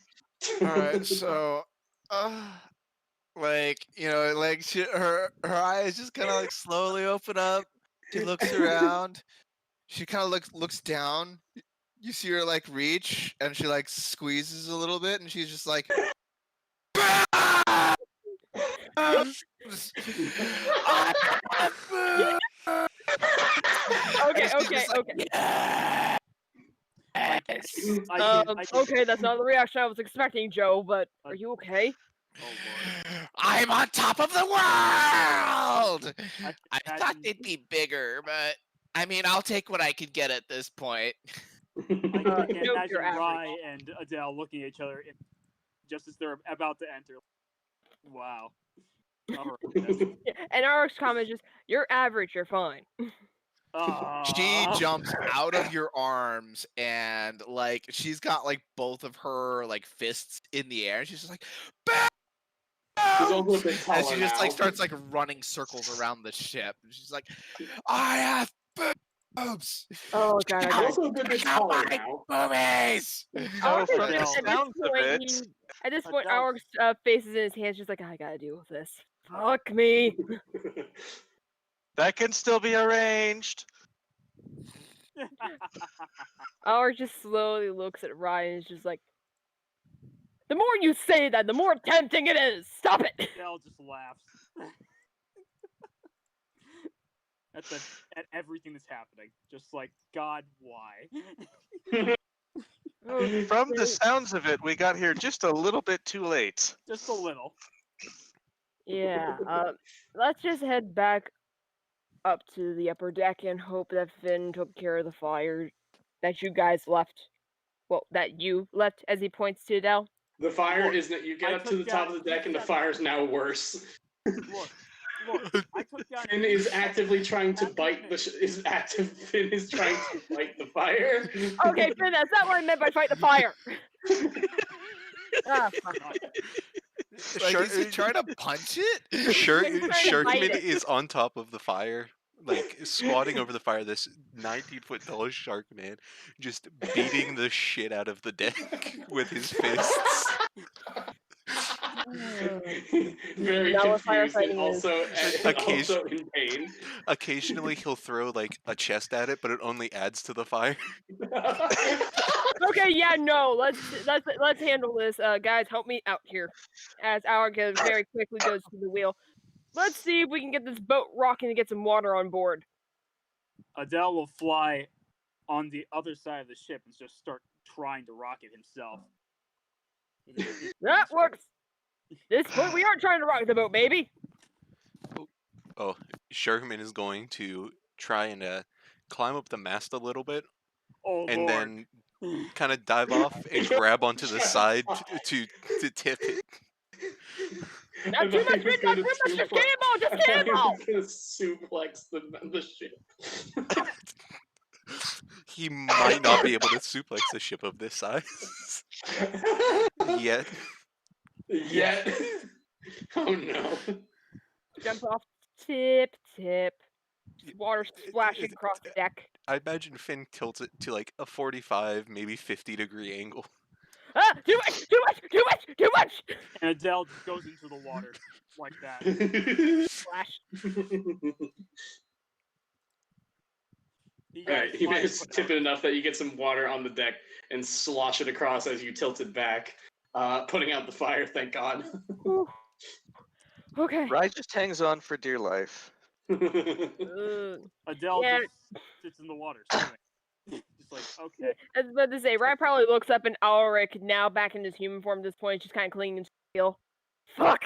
Alright, so like, like her eyes just kinda like slowly open up. She looks around. She kinda looks down, You see her like reach, and she like squeezes a little bit, and she's just like. Okay. Okay, that's not the reaction I was expecting, Joe. But are you okay? Oh lord. I'm on top of the world! I thought imagine- they'd be bigger, but I mean, I'll take what I could get at this point. I can Note imagine your average. Rye and Adele looking at each other just as they're about to enter. Wow. All right. And our comment is just, you're average, you're fine. She jumps out of your arms and like she's got like both of her like fists in the air. She's just like, She's also a bit taller and she just like now. starts like running circles around the ship. And she's like, I have boobs. Oh god, She's I also a good bit taller now. Boobies. So from Okay, the at this sounds of it, At this point, Adele- our face is in his hands, just like, I gotta deal with this. Fuck me. that can still be arranged. Our just slowly looks at Ryan and is just like, the more you say that, the more tempting it is. Stop it. Adele just laughs. At everything that's happening. Just like, God, why? From the sounds of it, we got here just a little bit too late. Just a little. Yeah, let's just head back up to the upper deck and hope that Finn took care of the fire that you guys left. Well, that you left, as he points to Adele. The fire Look, is that you get I up to took the top down- of the deck and the fire's now worse. Look, I took down. Finn is actively trying to bite the. Finn is trying to fight the fire. Okay, Finn, that's not what I meant by fight the fire. Ah, fuck. Like, is he trying to punch it? He's trying to bite Sharkman it. is on top of the fire, like squatting over the fire. This 19-foot tall shark man just beating the shit out of the deck with his fists. Very Now what confused and firefighting also, Occasion- also in pain. Occasionally, he'll throw like a chest at it, but it only adds to the fire. Okay, yeah, no, let's handle this. Guys, help me out here. As Alric very quickly goes to the wheel. Let's see if we can get this boat rocking and get some water on board. Adele will fly on the other side of the ship and just start trying to rock it himself. That works. This point, we aren't trying to rock the boat, baby. Oh, Sharkman is going to try and climb up the mast a little bit, Oh and lord. then kind of dive off and grab onto the side to tip it. Not too much, Finn, not too much. Just cannonball, just cannonball. He's gonna suplex the ship. He might not be able to suplex a ship of this size yet. Yet. Oh no. Jump off, tip. Water splashing across the deck. I imagine Finn tilts it to like a 45, maybe 50-degree angle. Ah, too much. And Adele just goes into the water like that. Splash. Alright, he managed to tip it enough that you get some water on the deck and slosh it across as you tilt it back, putting out the fire, thank God. Ooh. Okay. Rye just hangs on for dear life. Adele Yeah. just sits in the water, swimming. Just like, okay. I was about to say, Ryan probably looks up and Alric, now back in his human form at this point, just kind of clinging to steel. Fuck!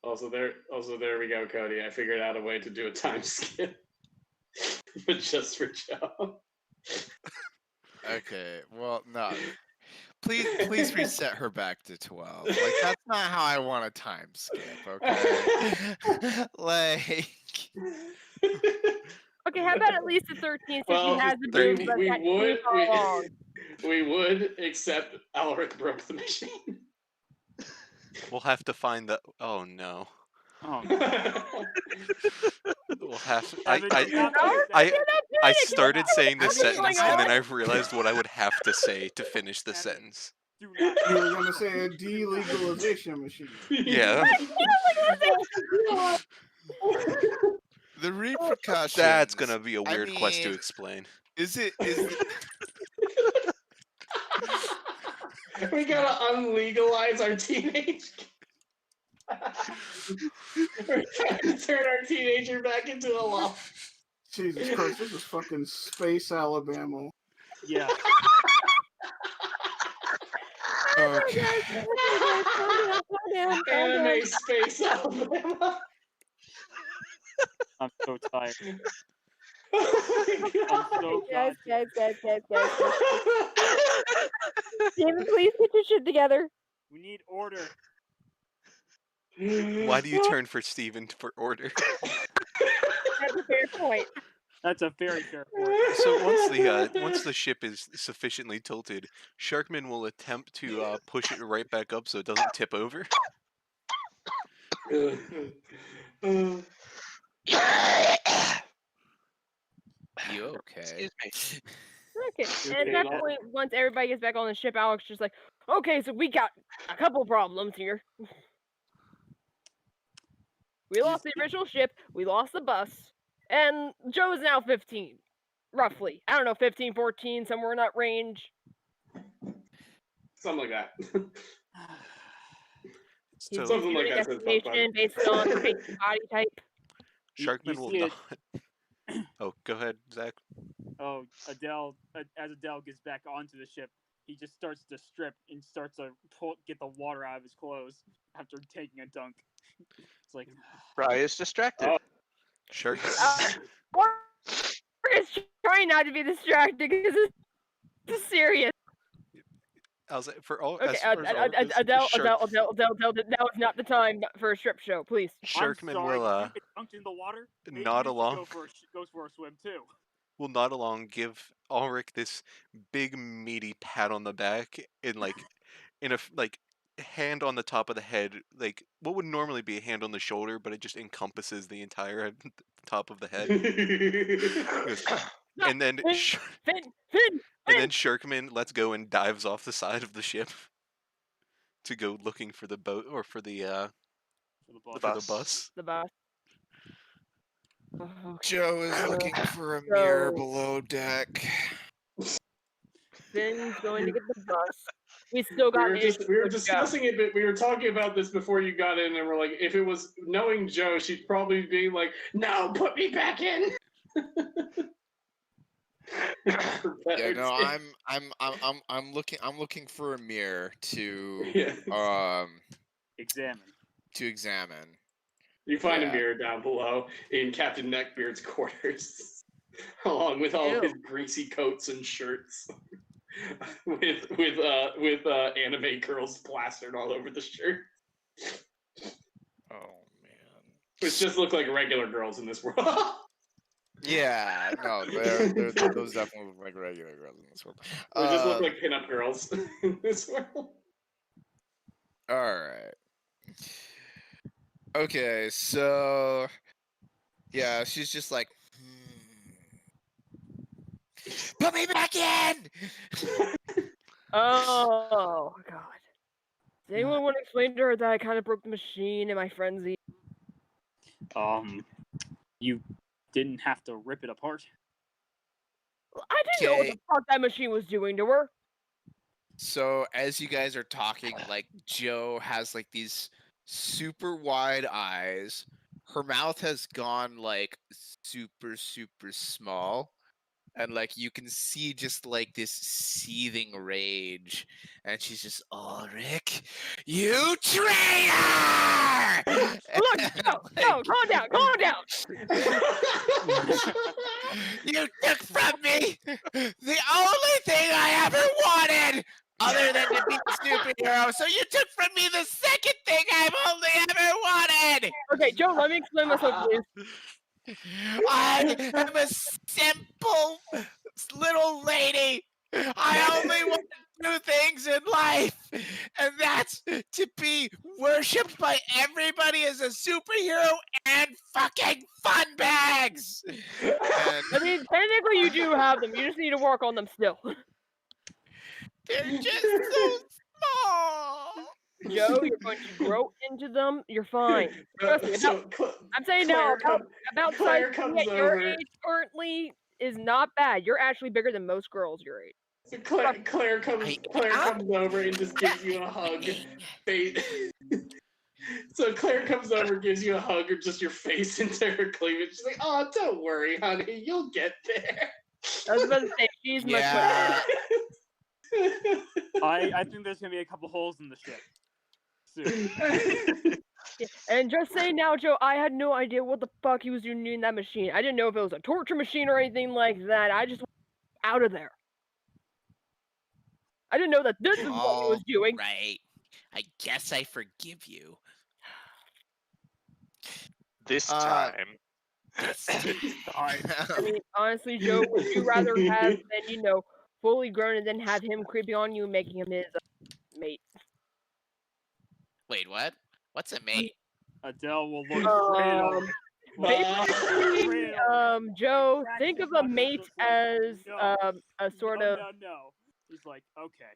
Also there we go, Cody. I figured out a way to do a time skip. But just for Joe. Okay, well, no. Please reset her back to 12. Like, that's not how I want a time skip, okay? Like... Okay, how about at least a 13 since Well, he has the we- boobs, but we that would- all along. We would, except Alric broke the machine. We'll have to find the. Oh no. Oh, We'll have. Evan, I do not I- do I- that. I started saying the What's going sentence, and then on? I realized what I would have to say to finish the sentence. Do not. You were gonna say a delegalization machine. Yeah. The repercussions... That's gonna be a I weird quest to mean- explain. Is it? We gotta unlegalize our teenage. We're trying to turn our teenager back into a law. Jesus Christ, this is fucking Space Alabama. Yeah. Okay. Anime Space Alabama. I'm so tired. Oh my I'm god. so Guys, goddamn. guys. Steven, please get your shit together. We need order. Why do you turn for Steven for order? That's a fair point. That's a very fair point. So once the ship is sufficiently tilted, Sharkman will attempt to push it right back up so it doesn't tip over. You okay? Excuse me. Okay, and at that point, once everybody gets back on the ship, Alex just like, okay, so we got a couple problems here. We lost the original ship, we lost the bus, and Joe's now 15. Roughly. I don't know, 15, 14, somewhere in that range. Something like that. He's So Something like doing that. estimation based on the basic body type. Sharkman you will see not. it- Oh, go ahead, Zach. Oh, as Adele gets back onto the ship, he just starts to strip and starts to get the water out of his clothes after taking a dunk. It's like, Bri is distracted. Oh. Shark. We're just trying not to be distracted because this is serious. I was for all. Okay, as far as all this, Adele, Shark- now is not the time for a strip show, please. I'm Sharkman sorry, will you get dunked in the water? Maybe nod you should along. goes for a swim too. Will nod along, give Ulrich this big meaty pat on the back, in hand on the top of the head, like what would normally be a hand on the shoulder, but it just encompasses the entire top of the head. He goes, and then Finn, and then Sharkman lets go and dives off the side of the ship to go looking for the boat or for the For the bus. for the bus. the boss. Joe is looking for a mirror below deck. Finn's going to get the bus. We still got we were discussing it, but we were talking about this before you got in, and we're like, if it was knowing Joe, she'd probably be like, "No, put me back in." Yeah, no, I'm looking for a mirror to Examine. You find a Yeah. mirror down below in Captain Neckbeard's quarters, along with all of his greasy coats and shirts, with anime girls plastered all over the shirt, Oh man. which just look like regular girls in this world. Yeah, no, they're those definitely look like regular girls in this world. They just look like pinup girls in this world. All right. Okay, so yeah, she's just like, put me back in. Oh god. Does anyone want to explain to her that I kind of broke the machine in my frenzy? You didn't have to rip it apart. I didn't know what Okay. the fuck that machine was doing to her. So as you guys are talking, like Joe has like these super wide eyes. Her mouth has gone like super small. And like you can see just like this seething rage. And she's just, Ulrich, you traitor! Look, no, calm down. You took from me the only thing I ever wanted other than to be a superhero. So you took from me the second thing I've only ever wanted. Okay, Joe, let me explain myself, please. I am a simple little lady. I only want two things in life, and that's to be worshipped by everybody as a superhero and fucking fun bags. I mean, technically you do have them. You just need to work on them still. They're just so small. Joe, you're going to grow into them. You're fine. Trust me. I'm saying now, about Claire something comes at your over. age currently, is not bad. You're actually bigger than most girls your age. So Claire comes over and just gives you a hug. So Claire comes over, gives you a hug, or just your face into her cleavage. She's like, "Oh, don't worry, honey, you'll get there." I was about to say she's much Yeah. I think there's gonna be a couple holes in the ship soon. And just saying now, Joe, I had no idea what the fuck he was doing in that machine. I didn't know if it was a torture machine or anything like that. I just out of there. I didn't know that this is what he was doing. Right. I guess I forgive you. This time. I mean, honestly, Joe, would you rather have been, fully grown and then have him creeping on you and making him his mate? Wait, what? What's a mate? Adele will look straight over. Basically, Joe, think of a mate as a sort of. No. He's like, okay.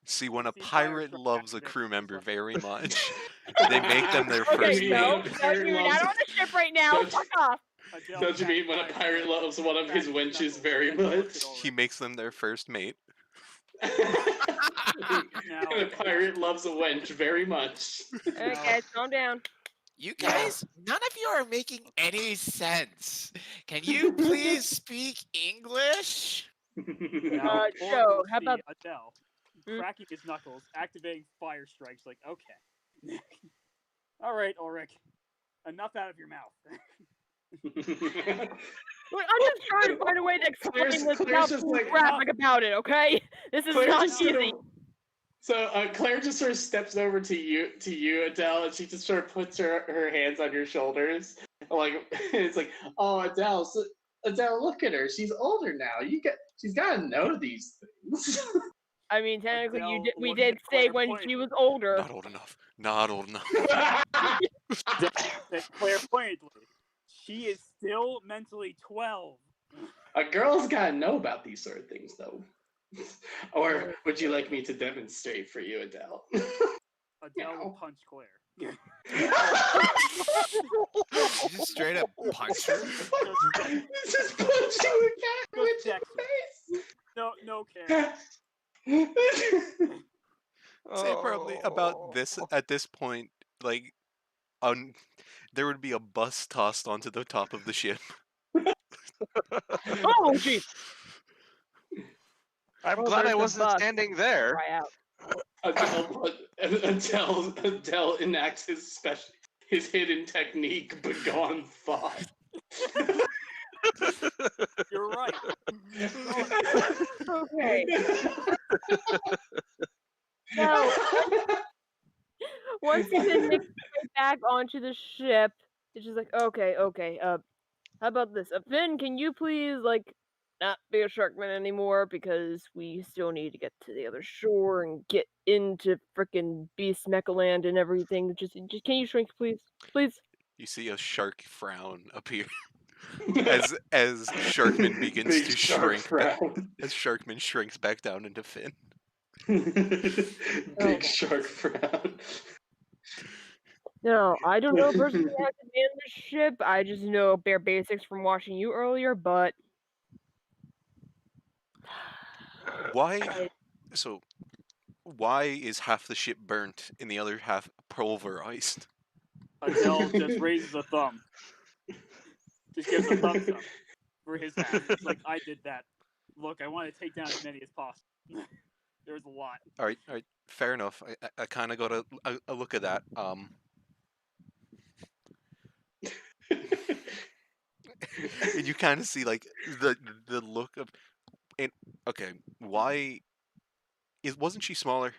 See, when a pirate loves a crew member very much, they make them their first Okay, no, mate. you're not on the ship right now. Fuck off. Don't you mean when a pirate loves one of his wenches very much? He makes them their first mate. And a pirate loves a wench very much. Okay, guys, calm down. You guys, none of you are making any sense. Can you please speak English? Joe, how about Adele cracking his knuckles, activating fire strikes? Like, okay, all right, Ulrich, enough out of your mouth. Look, I'm just trying to find a way to explain this without being graphic about it. Okay, this is Claire not just sort easy. So Claire just sort of steps over to you, Adele, and she just sort of puts her hands on your shoulders, like it's like, oh, Adele, Adele, look at her, she's older now. She's got to know these things. I mean, technically, Adele we looked did at say Claire when pointed. she was older. Not old enough. Not old enough. That Claire pointedly. She is still mentally 12. A girl's got to know about these sort of things, though. Or would you like me to demonstrate for you, Adele? Adele will punch Claire. You just straight up punch her? Just punch you again with your Jackson. face. No care. Say probably about this at this point, like, there would be a bus tossed onto the top of the ship. Oh, jeez. I'm Well, glad I there's a wasn't bus. standing there. Try out. Adele enacts his hidden technique, begone thought. You're right. Okay. So, once he then makes his way back onto the ship, it's just like, okay, how about this? Finn, can you please, not be a sharkman anymore, because we still need to get to the other shore and get into frickin' Beast Mechaland and everything. Just can you shrink, please? Please? You see a shark frown appear as Sharkman begins Big to shark shrink back, frown. as Sharkman shrinks back down into Finn. Big shark frown. No, I don't know personally how to man the ship. I just know bare basics from watching you earlier, but Why? So, why is half the ship burnt and the other half pulverized? Adele just raises a thumb. Just gives a thumbs up for his half. It's like, I did that. Look, I want to take down as many as possible. There's a lot. All right, fair enough. I kind of got a look at that. And you kind of see like the look of, and okay, why wasn't she smaller?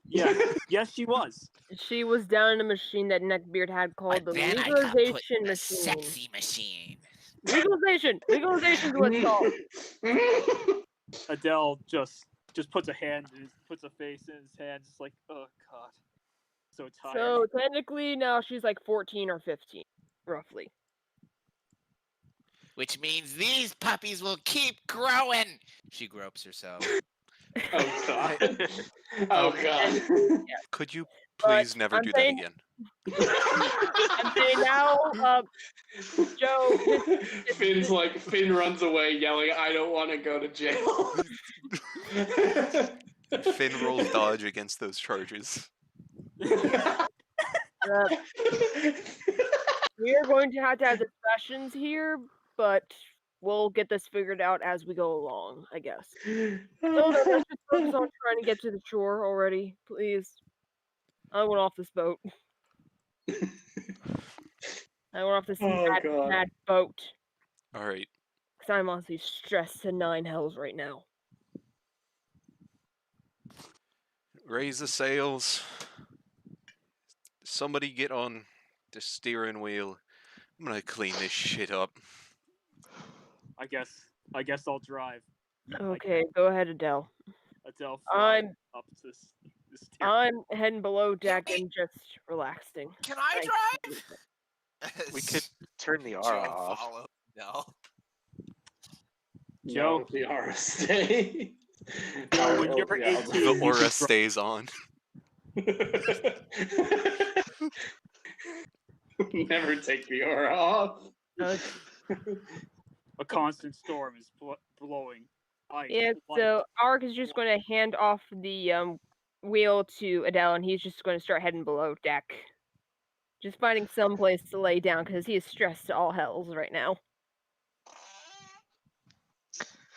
Yeah, yes, she was. she was down in a machine that Neckbeard had called the then I got put legalization in a machine. sexy machine. Legalization is what it's called. Adele just puts puts a face in his hand, just like, oh god, so tired. So technically now she's like 14 or 15, roughly. Which means these puppies will keep growing. She gropes herself. Oh god. Oh god. Could you But please never I'm do saying- that again? And they now, Joe, Finn runs away yelling, "I don't want to go to jail." Finn rolls dodge against those charges. we are going to have discussions here, but we'll get this figured out as we go along, I guess. So let's just focus on trying to get to the shore already, please. I went off this boat. I went off this mad boat. All right. Because I'm honestly stressed to 9 hells right now. Raise the sails. Somebody get on the steering wheel. I'm gonna clean this shit up. I guess I'll drive. Okay, go ahead, Adele. Adele fly I'm up this I'm heading below deck and just relaxing. Can I Thanks. drive? We could turn the R Joe off. follow. No. Joe. The aura stay. Joe, when you're 18, The aura stays on. Never take the aura off. A constant storm is blowing. Ice, Yeah, light. so Ark is just going to hand off the wheel to Adele, and he's just going to start heading below deck. Just finding some place to lay down, because he is stressed to all hells right now.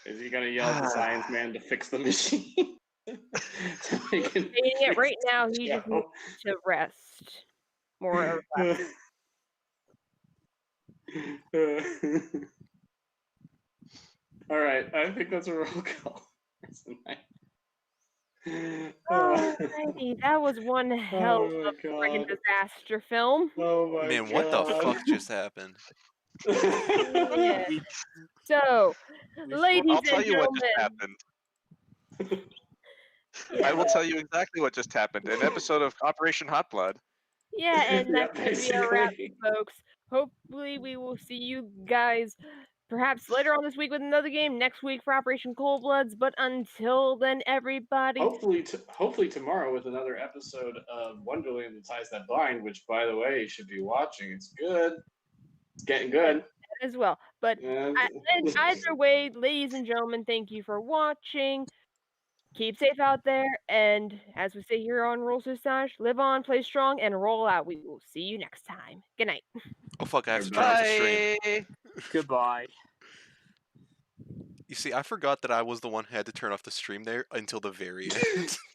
Is he gonna yell at the science man to fix the machine? Stating it right now, he just needs to rest. More or less. All right, I think that's a roll call. Alrighty, that was one hell of a friggin' disaster film. Oh my Man, what the fuck just happened? Yeah. So, ladies I'll and tell you what just gentlemen. happened. I will tell you exactly what just happened. An episode of Operation Hotblood. Yeah, and Yeah, that's going to be a wrap, basically. folks. Hopefully, we will see you guys perhaps later on this week with another game, next week for Operation Coldbloods. But until then, everybody. Hopefully tomorrow with another episode of Wonderland: The Ties That Bind, which, by the way, you should be watching. It's good. It's getting good. As well. But And either way, ladies and gentlemen, thank you for watching. Keep safe out there, and as we say here on Roll Susage, live on, play strong, and roll out. We will see you next time. Good night. Oh fuck, I have to turn off the stream. Bye. Goodbye. You see, I forgot that I was the one who had to turn off the stream there until the very end.